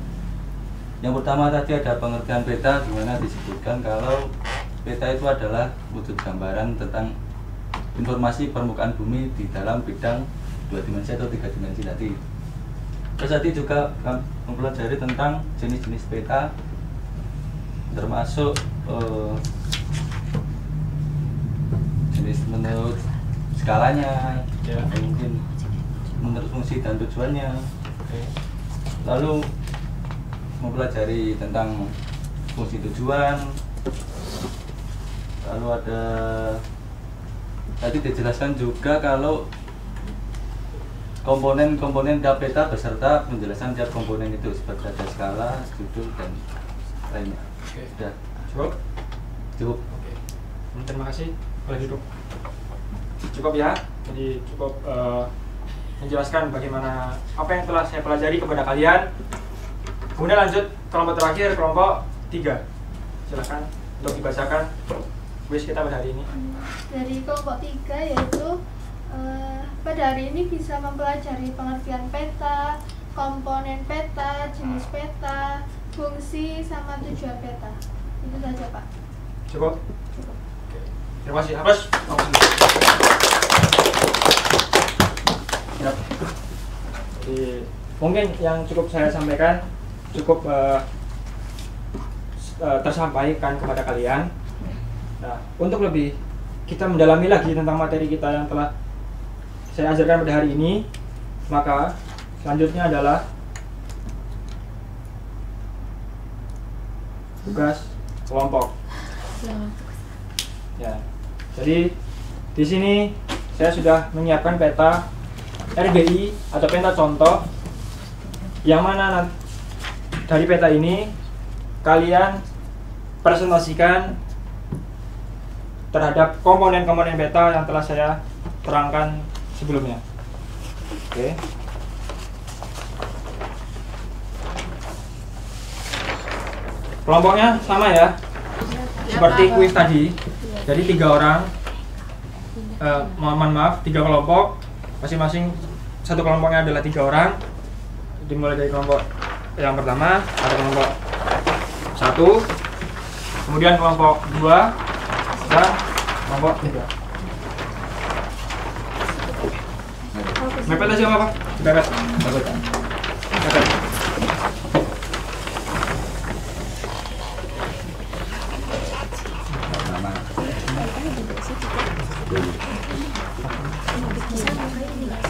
[SPEAKER 7] Yang pertama tadi ada pengertian peta, di mana disebutkan kalau peta itu adalah wujud gambaran tentang informasi permukaan bumi di dalam bidang 2 dimensi atau 3 dimensi tadi. Terus tadi juga mempelajari tentang jenis-jenis peta, termasuk jenis menurut skalanya,
[SPEAKER 5] Ya.
[SPEAKER 7] mungkin menurut fungsi dan tujuannya.
[SPEAKER 5] Oke.
[SPEAKER 7] Lalu mempelajari tentang fungsi tujuan. Lalu ada tadi dijelaskan juga kalau komponen-komponen tiap peta beserta penjelasan tiap komponen itu seperti ada skala, judul dan lainnya.
[SPEAKER 5] Oke.
[SPEAKER 7] Sudah
[SPEAKER 5] Cukup?
[SPEAKER 7] cukup.
[SPEAKER 5] Oke. Terima kasih. Boleh duduk. Cukup ya. Jadi cukup menjelaskan bagaimana apa yang telah saya pelajari kepada kalian. Kemudian lanjut kelompok terakhir, kelompok 3. Silakan untuk dibacakan kuis kita pada hari ini.
[SPEAKER 4] Dari kelompok 3 yaitu pada hari ini bisa mempelajari pengertian peta, komponen peta, jenis peta, fungsi, sama tujuan peta. Itu saja, Pak.
[SPEAKER 5] Cukup? Oke. Terima kasih. Hapus. Siap. Jadi mungkin yang cukup saya sampaikan cukup tersampaikan kepada kalian. Nah, untuk lebih kita mendalami lagi tentang materi kita yang telah saya ajarkan pada hari ini, maka selanjutnya adalah tugas kelompok. Ya, jadi di sini saya sudah menyiapkan peta RGI atau peta contoh, yang mana dari peta ini kalian presentasikan terhadap komponen-komponen peta yang telah saya terangkan sebelumnya. Oke. Kelompoknya sama ya, seperti kuis tadi. Jadi 3 orang, mohon maaf, 3 kelompok, masing-masing satu kelompoknya adalah 3 orang. Dimulai dari kelompok yang pertama, ada kelompok 1, kemudian kelompok 2, dan kelompok 3. Mepet aja apa? Mepet. Mepet.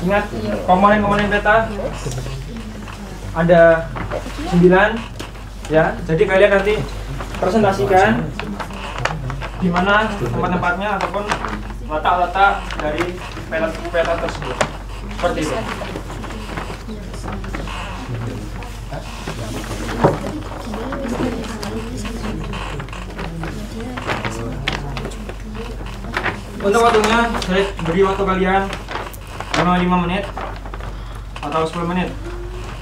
[SPEAKER 5] Ingat, komponen-komponen peta ada 9 ya. Jadi kalian nanti presentasikan di mana tempat-tempatnya ataupun letak-letak dari peta tersebut. Seperti itu. Untuk waktunya, saya beri waktu kalian 5 menit atau 10 menit.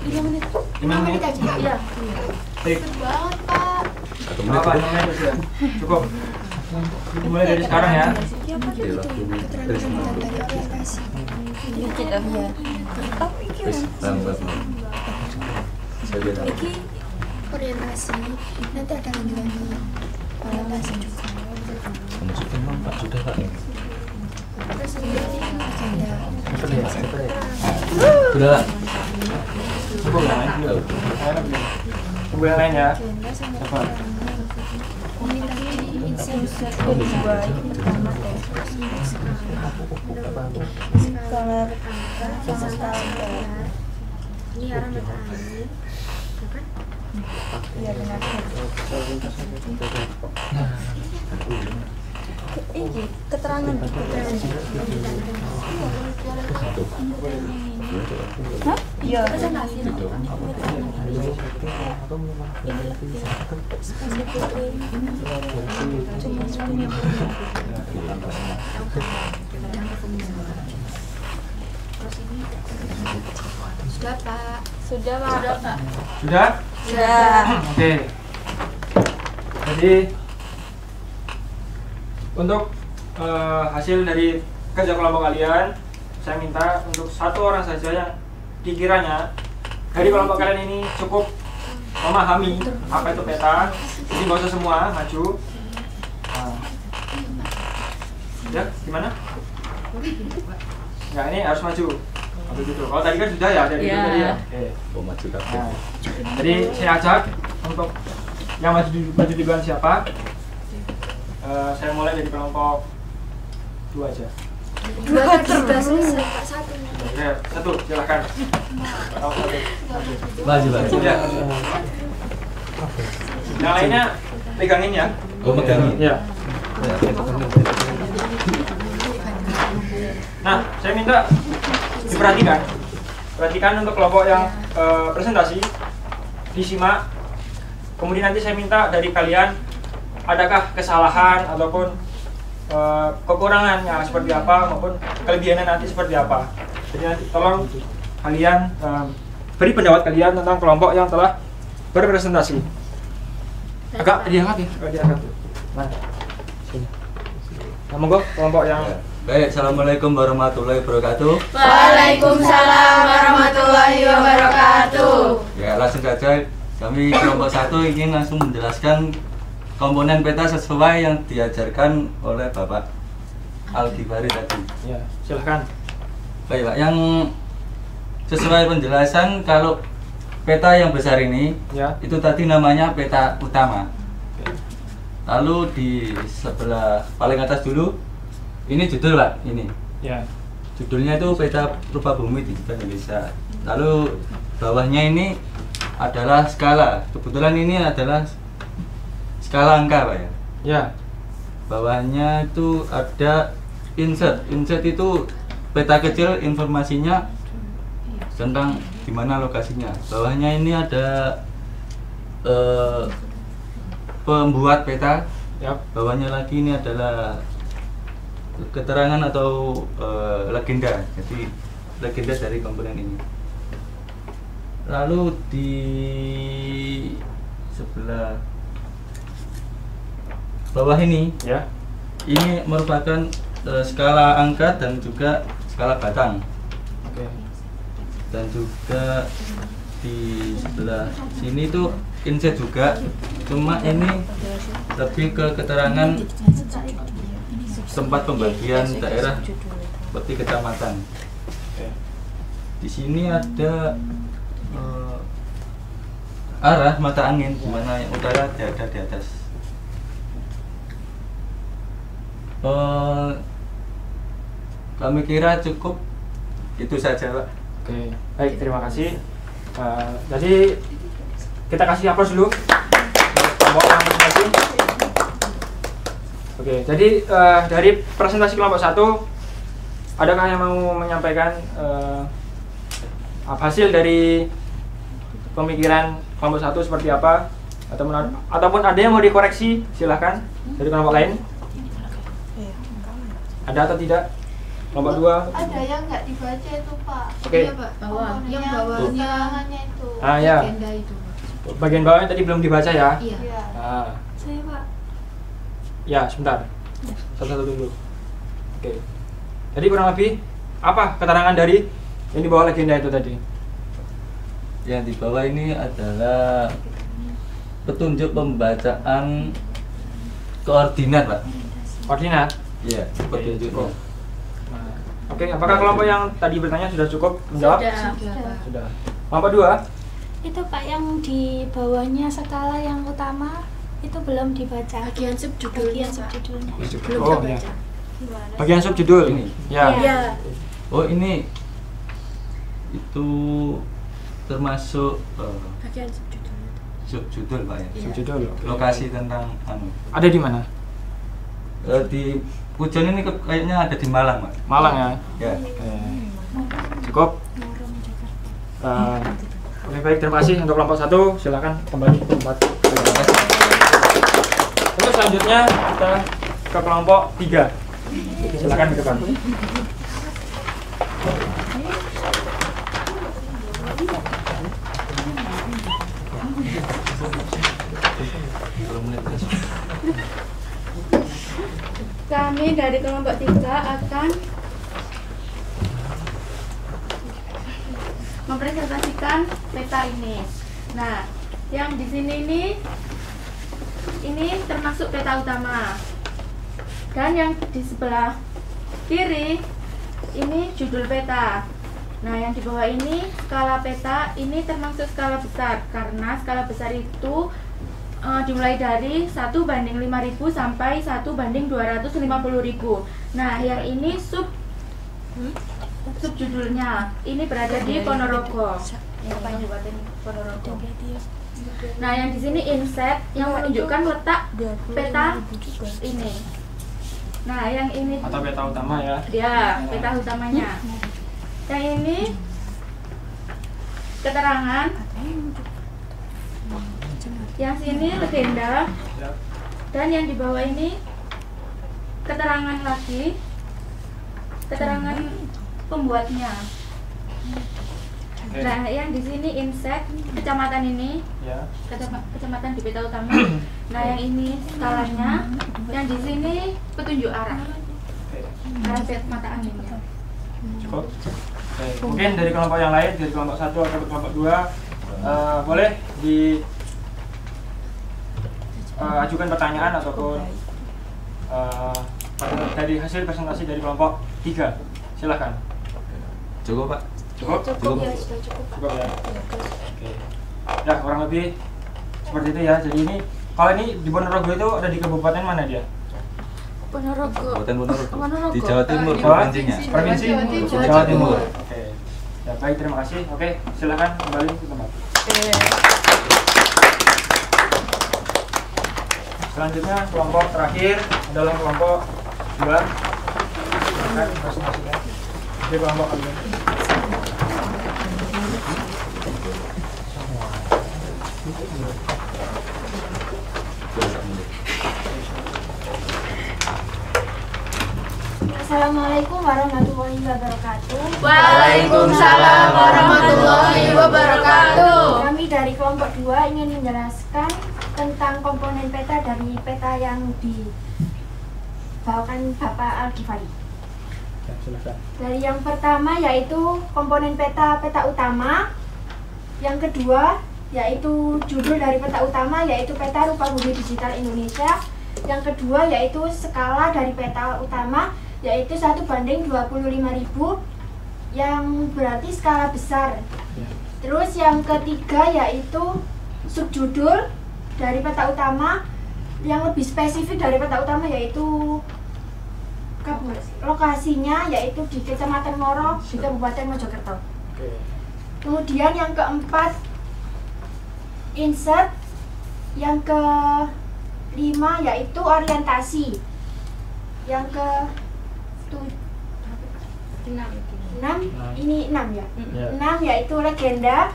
[SPEAKER 5] 5 menit aja.
[SPEAKER 3] Iya.
[SPEAKER 5] Baik.
[SPEAKER 4] Banget, Pak.
[SPEAKER 5] Apa? 5 menit sudah. Cukup. Dimulai dari sekarang ya.
[SPEAKER 6] Orientasi nanti akan lanjut orientasi juga.
[SPEAKER 7] Sudah Pak.
[SPEAKER 6] Terus
[SPEAKER 7] Sudah.
[SPEAKER 5] Coba yang lain dulu. Coba yang lain ya. Coba.
[SPEAKER 3] Ini arah mata angin.
[SPEAKER 2] Iya benar. Ini keterangan Hah? Iya.
[SPEAKER 3] Sudah, Pak.
[SPEAKER 2] Sudah, Pak.
[SPEAKER 5] Sudah?
[SPEAKER 2] Sudah.
[SPEAKER 5] Oke. Jadi untuk hasil dari kerja kelompok kalian, saya minta untuk satu orang saja yang dikiranya dari kelompok kalian ini cukup memahami apa itu peta. Jadi nggak usah semua maju. Nah. Ya, gimana? Nah, ini harus maju. Maju gitu. Kalau tadi kan sudah ya, dari itu tadi ya. Oke.
[SPEAKER 7] Oh, maju
[SPEAKER 5] Nah, jadi saya ajak untuk yang maju duluan siapa? Saya mulai dari kelompok 2 aja.
[SPEAKER 3] 2 tadi sudah selesai, Pak. 1.
[SPEAKER 5] Oke, 1 silakan. Oh, 1.
[SPEAKER 7] Maju.
[SPEAKER 5] Ya. Yang lainnya pegangin ya.
[SPEAKER 7] Oh, megangin.
[SPEAKER 5] Ya. Nah, saya minta diperhatikan. Perhatikan untuk kelompok yang presentasi, disimak. Kemudian nanti saya minta dari kalian adakah kesalahan ataupun kekurangannya seperti apa maupun kelebihannya nanti seperti apa. Jadi nanti tolong kalian beri pendapat kalian tentang kelompok yang telah berpresentasi. Agak diangkat ya, agak diangkat. Nah, sini. Nah, monggo kelompok yang
[SPEAKER 7] Baik, assalamualaikum warahmatullahi wabarakatuh.
[SPEAKER 2] Waalaikumsalam warahmatullahi wabarakatuh.
[SPEAKER 7] Ya, langsung saja kami kelompok 1 ingin langsung menjelaskan komponen peta sesuai yang diajarkan oleh Bapak Al-Ghifari tadi.
[SPEAKER 5] ya, silahkan.
[SPEAKER 7] Baik Pak, yang sesuai penjelasan kalau peta yang besar ini
[SPEAKER 5] Ya.
[SPEAKER 7] itu tadi namanya peta utama. Lalu di sebelah paling atas dulu ini judul Pak, ini.
[SPEAKER 5] Ya.
[SPEAKER 7] Judulnya itu peta rupa bumi di Indonesia. Lalu bawahnya ini adalah skala. Kebetulan ini adalah skala angka Pak ya.
[SPEAKER 5] Ya.
[SPEAKER 7] Bawahnya itu ada insert. Insert itu peta kecil informasinya tentang di mana lokasinya. Bawahnya ini ada pembuat peta.
[SPEAKER 5] Yap.
[SPEAKER 7] Bawahnya lagi ini adalah keterangan atau legenda. Jadi legenda dari komponen ini. Lalu di sebelah bawah ini
[SPEAKER 5] Ya.
[SPEAKER 7] ini merupakan skala angka dan juga skala batang.
[SPEAKER 5] Oke.
[SPEAKER 7] Dan juga di sebelah sini tuh inset juga, cuma ini lebih ke keterangan tempat pembagian daerah seperti kecamatan.
[SPEAKER 5] Oke.
[SPEAKER 7] Di sini ada arah mata angin, di mana yang utara ada di atas. Kami kira cukup itu saja Pak.
[SPEAKER 5] Oke. Baik, terima kasih. Jadi kita kasih aplaus dulu. Kelompok yang presentasi. Oke, jadi dari presentasi kelompok 1, adakah yang mau menyampaikan hasil dari pemikiran kelompok 1 seperti apa? Ataupun ada yang mau dikoreksi, silahkan dari kelompok lain. Ada atau tidak? Kelompok 2.
[SPEAKER 4] Ada yang nggak dibaca itu Pak.
[SPEAKER 5] Oke.
[SPEAKER 3] Iya, Pak. Bawah. Yang bawahnya
[SPEAKER 4] keterangannya itu.
[SPEAKER 5] Ah ya,
[SPEAKER 3] legenda itu, Pak.
[SPEAKER 5] bagian bawahnya tadi belum dibaca ya?
[SPEAKER 3] Iya.
[SPEAKER 4] Iya.
[SPEAKER 5] Ah,
[SPEAKER 3] Saya, Pak.
[SPEAKER 5] ya sebentar. Satu-satu dulu. Oke. Jadi kurang lebih apa keterangan dari yang di bawah legenda itu tadi?
[SPEAKER 7] Yang di bawah ini adalah petunjuk pembacaan koordinat Pak.
[SPEAKER 5] Koordinat.
[SPEAKER 7] Iya, petunjuknya.
[SPEAKER 5] Nah, Oke, apakah kelompok yang tadi bertanya sudah cukup menjawab? Sudah. Kelompok 2?
[SPEAKER 8] Itu Pak yang di bawahnya skala yang utama itu belum dibaca.
[SPEAKER 6] Bagian subjudulnya.
[SPEAKER 8] Subjudulnya.
[SPEAKER 5] Oh, ya. Bagian subjudul
[SPEAKER 7] Ini.
[SPEAKER 5] Ya.
[SPEAKER 8] Ya.
[SPEAKER 7] Oh ini itu termasuk
[SPEAKER 6] Bagian subjudulnya.
[SPEAKER 7] subjudul Pak ya.
[SPEAKER 5] Subjudul.
[SPEAKER 7] Lokasi tentang
[SPEAKER 5] Ada di mana?
[SPEAKER 7] di Pujon ini kayaknya ada di Malang Pak.
[SPEAKER 5] Malang ya.
[SPEAKER 7] Ya.
[SPEAKER 5] Cukup. Oke, baik, terima kasih untuk kelompok 1. Silakan kembali ke tempat. Terus selanjutnya kita ke kelompok 3. Silakan ke depan.
[SPEAKER 3] Kami dari kelompok 3 akan mempresentasikan peta ini. Nah, yang di sini ini termasuk peta utama. Dan yang di sebelah kiri ini judul peta. Nah, yang di bawah ini skala peta, ini termasuk skala besar karena skala besar itu dimulai dari 1:5.000 sampai 1:250.000. Nah, yang ini subjudulnya ini berada di Ponorogo. Kabupaten Ponorogo. Nah, yang di sini inset yang menunjukkan letak peta ini. Nah, yang ini
[SPEAKER 5] Atau peta utama ya.
[SPEAKER 3] ya, peta utamanya. Yang ini keterangan. Yang sini legenda. Dan yang di bawah ini keterangan lagi. Keterangan pembuatnya.
[SPEAKER 5] Oke.
[SPEAKER 3] Nah, yang di sini inset kecamatan ini,
[SPEAKER 5] Ya.
[SPEAKER 3] kecamatan di peta utama. Nah, yang ini skalanya, yang di sini petunjuk arah, arah mata anginnya.
[SPEAKER 5] Cukup. Oke, mungkin dari kelompok yang lain, dari kelompok 1 atau kelompok 2, boleh di ajukan pertanyaan ataupun dari hasil presentasi dari kelompok 3. Silahkan.
[SPEAKER 7] Cukup Pak.
[SPEAKER 5] Cukup?
[SPEAKER 7] Cukup.
[SPEAKER 8] Ya, sudah cukup Pak.
[SPEAKER 5] Cukup ya. Oke. Ya, kurang lebih seperti itu ya. Jadi ini kalau ini di Ponorogo itu ada di kabupaten mana dia?
[SPEAKER 8] Ponorogo.
[SPEAKER 7] Kabupaten Ponorogo.
[SPEAKER 8] Ponorogo.
[SPEAKER 7] Di Jawa Timur
[SPEAKER 5] Jawa?
[SPEAKER 7] provinsinya.
[SPEAKER 5] Provinsi?
[SPEAKER 6] Jawa
[SPEAKER 5] Jawa Timur.
[SPEAKER 7] Timur.
[SPEAKER 5] Oke. Ya, baik, terima kasih. Oke, silakan kembali ke tempat. Selanjutnya kelompok terakhir adalah kelompok 2. Silakan presentasinya. Di kelompok kalian.
[SPEAKER 8] Assalamualaikum warahmatullahi wabarakatuh.
[SPEAKER 3] Waalaikumsalam warahmatullahi wabarakatuh.
[SPEAKER 8] Kami dari kelompok 2 ingin menjelaskan tentang komponen peta dari peta yang dibawakan Bapak Al-Ghifari.
[SPEAKER 5] Ya, silakan.
[SPEAKER 8] Dari yang pertama yaitu komponen peta utama. Yang kedua yaitu judul dari peta utama yaitu peta rupa bumi digital Indonesia. Yang kedua yaitu skala dari peta utama yaitu 1:25.000 yang berarti skala besar. Terus yang ketiga yaitu subjudul dari peta utama yang lebih spesifik dari peta utama yaitu lokasinya yaitu di Kecamatan Ngoro di Kabupaten Mojokerto.
[SPEAKER 5] Oke.
[SPEAKER 8] Kemudian yang keempat insert, yang kelima yaitu orientasi, yang ke 6 ini 6 ya.
[SPEAKER 5] Ya.
[SPEAKER 8] 6 yaitu legenda,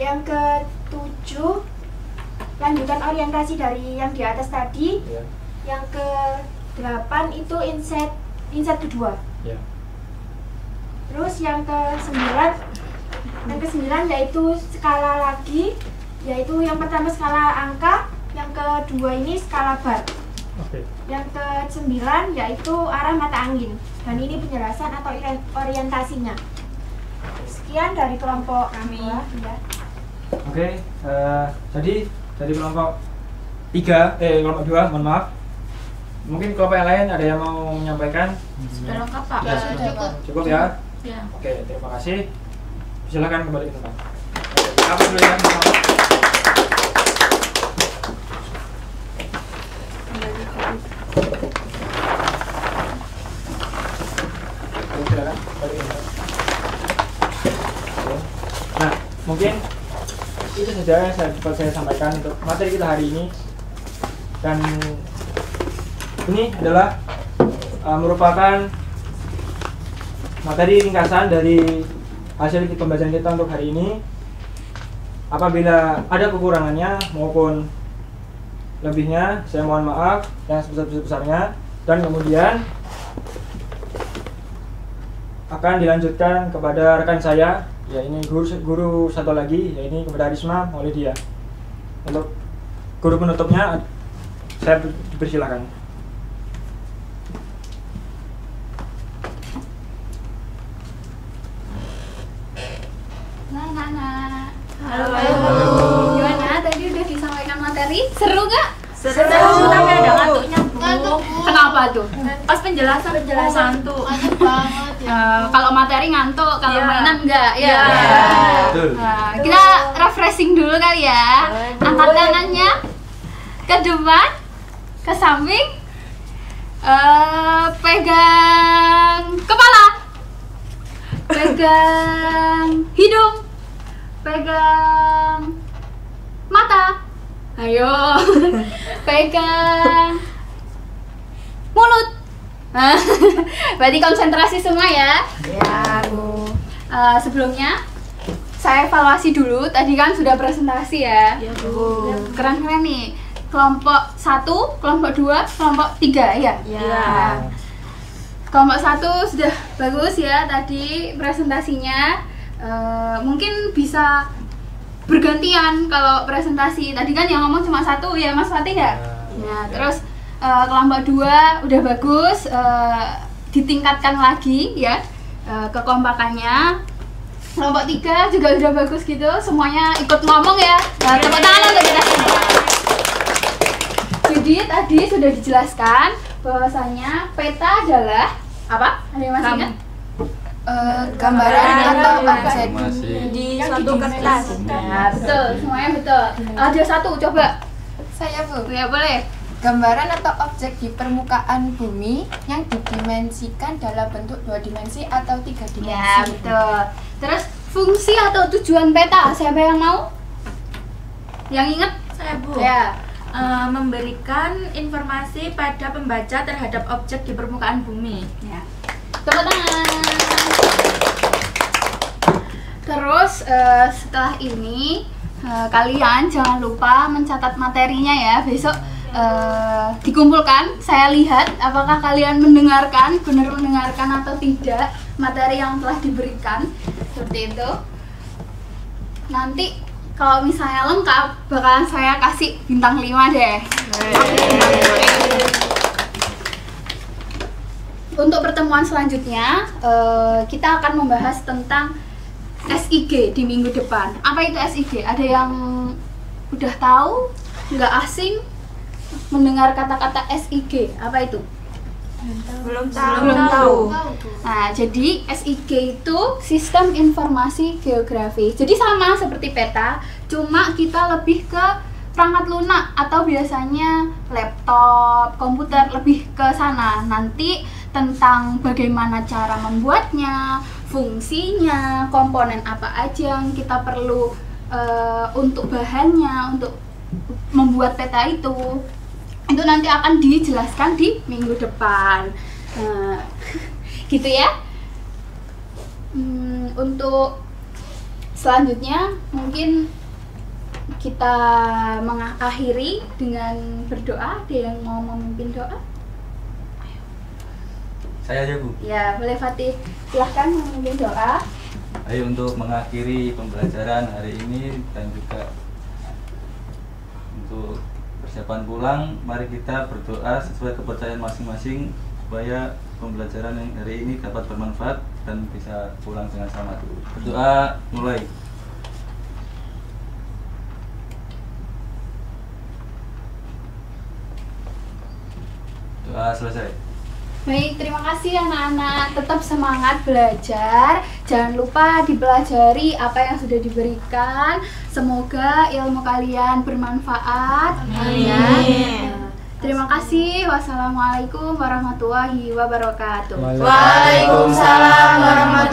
[SPEAKER 8] yang ke-7 lanjutan orientasi dari yang di atas tadi,
[SPEAKER 5] Ya.
[SPEAKER 8] yang ke-8 itu inset kedua.
[SPEAKER 5] Ya.
[SPEAKER 8] Terus yang ke-9 yaitu skala lagi, yaitu yang pertama skala angka, yang kedua ini skala bar.
[SPEAKER 5] Oke.
[SPEAKER 8] Yang ke-9 yaitu arah mata angin. Dan ini penjelasan atau orientasinya. Sekian dari kelompok kami. Ya.
[SPEAKER 5] Oke, jadi dari kelompok 3, kelompok 2, mohon maaf. Mungkin kelompok yang lain ada yang mau menyampaikan?
[SPEAKER 3] Sudah lengkap Pak.
[SPEAKER 5] Ya,
[SPEAKER 4] cukup.
[SPEAKER 5] Cukup ya?
[SPEAKER 3] Ya.
[SPEAKER 5] Oke, terima kasih. Silakan kembali ke tempat. Apa dulu ya? Silakan, kembali ke tempat. Oke. Nah, mungkin itu saja yang saya sampaikan untuk materi kita hari ini. Dan ini adalah merupakan materi ringkasan dari hasil pembelajaran kita untuk hari ini. Apabila ada kekurangannya maupun lebihnya, saya mohon maaf yang sebesar-besarnya. Dan kemudian akan dilanjutkan kepada rekan saya, ya ini guru satu lagi, ya ini kepada Risma Maulidia. Untuk guru penutupnya saya dipersilakan.
[SPEAKER 6] Halo. Gimana? Tadi udah disampaikan materi? Seru nggak?
[SPEAKER 3] Seru, tapi ada ngantuknya Bu.
[SPEAKER 4] Ngantuk, Bu.
[SPEAKER 1] Kenapa tuh?
[SPEAKER 3] Pas penjelasan ngantuk.
[SPEAKER 4] Ngantuk banget ya.
[SPEAKER 1] Kalau materi ngantuk, kalau
[SPEAKER 3] Iya.
[SPEAKER 1] mainan enggak ya.
[SPEAKER 3] Iya.
[SPEAKER 7] Betul.
[SPEAKER 1] Nah, kita refreshing dulu kali ya. Angkat tangannya ke depan, ke samping, pegang kepala, pegang hidung, pegang mata, ayo, pegang mulut. Berarti konsentrasi semua ya. Ya, Bu. Sebelumnya saya evaluasi dulu. Tadi kan sudah presentasi ya.
[SPEAKER 3] Ya Bu.
[SPEAKER 1] Keren-keren nih. Kelompok 1, kelompok 2, kelompok 3 ya.
[SPEAKER 3] Ya.
[SPEAKER 1] Kelompok 1 sudah bagus ya tadi presentasinya. Mungkin bisa bergantian kalau presentasi. Tadi kan yang ngomong cuma satu ya Mas Fatih ya. Ya, terus kelompok 2 udah bagus, ditingkatkan lagi ya kekompakannya. Kelompok 3 juga udah bagus gitu, semuanya ikut ngomong ya. Tepuk tangan untuk kita semua. Jadi tadi sudah dijelaskan bahwasanya peta adalah apa? Ada yang masih ingat?
[SPEAKER 6] Gambaran atau objek
[SPEAKER 7] Masih.
[SPEAKER 6] di
[SPEAKER 3] Yang
[SPEAKER 6] suatu
[SPEAKER 3] di
[SPEAKER 6] kertas.
[SPEAKER 1] Nah, betul, semuanya betul. Ada satu, coba.
[SPEAKER 6] Saya Bu.
[SPEAKER 1] Ya boleh.
[SPEAKER 6] Gambaran atau objek di permukaan bumi yang didimensikan dalam bentuk 2 dimensi atau 3 dimensi.
[SPEAKER 1] Ya, betul. Terus fungsi atau tujuan peta, siapa yang mau? Yang ingat?
[SPEAKER 3] Saya Bu.
[SPEAKER 1] Ya.
[SPEAKER 3] Memberikan informasi pada pembaca terhadap objek di permukaan bumi.
[SPEAKER 1] Ya. Tepuk tangan. Terus setelah ini kalian jangan lupa mencatat materinya ya. Besok dikumpulkan. Saya lihat apakah kalian mendengarkan, benar mendengarkan atau tidak materi yang telah diberikan. Seperti itu. Nanti kalau misalnya lengkap, bakalan saya kasih bintang 5 deh. Untuk pertemuan selanjutnya, kita akan membahas tentang SIG di minggu depan. Apa itu SIG? Ada yang udah tahu? Nggak asing mendengar kata-kata SIG? Apa itu?
[SPEAKER 3] Belum
[SPEAKER 1] tahu. Nah, jadi SIG itu Sistem Informasi Geografi. Jadi sama seperti peta, cuma kita lebih ke perangkat lunak atau biasanya laptop, komputer, lebih ke sana. Nanti tentang bagaimana cara membuatnya, fungsinya, komponen apa aja yang kita perlu untuk bahannya, untuk membuat peta itu nanti akan dijelaskan di minggu depan. Gitu ya. Untuk selanjutnya mungkin kita mengakhiri dengan berdoa. Ada yang mau memimpin doa?
[SPEAKER 7] Saya aja Bu.
[SPEAKER 1] Ya, boleh Fatih. Silahkan memimpin doa.
[SPEAKER 7] Ayo untuk mengakhiri pembelajaran hari ini dan juga untuk persiapan pulang, mari kita berdoa sesuai kepercayaan masing-masing supaya pembelajaran yang hari ini dapat bermanfaat dan bisa pulang dengan selamat. Berdoa mulai. Selesai.
[SPEAKER 9] Baik, terima kasih anak-anak. Tetap semangat belajar. Jangan lupa dipelajari apa yang sudah diberikan. Semoga ilmu kalian bermanfaat.
[SPEAKER 2] Amin.
[SPEAKER 9] Terima kasih. Wassalamualaikum warahmatullahi wabarakatuh.
[SPEAKER 2] Waalaikumsalam warahmatullahi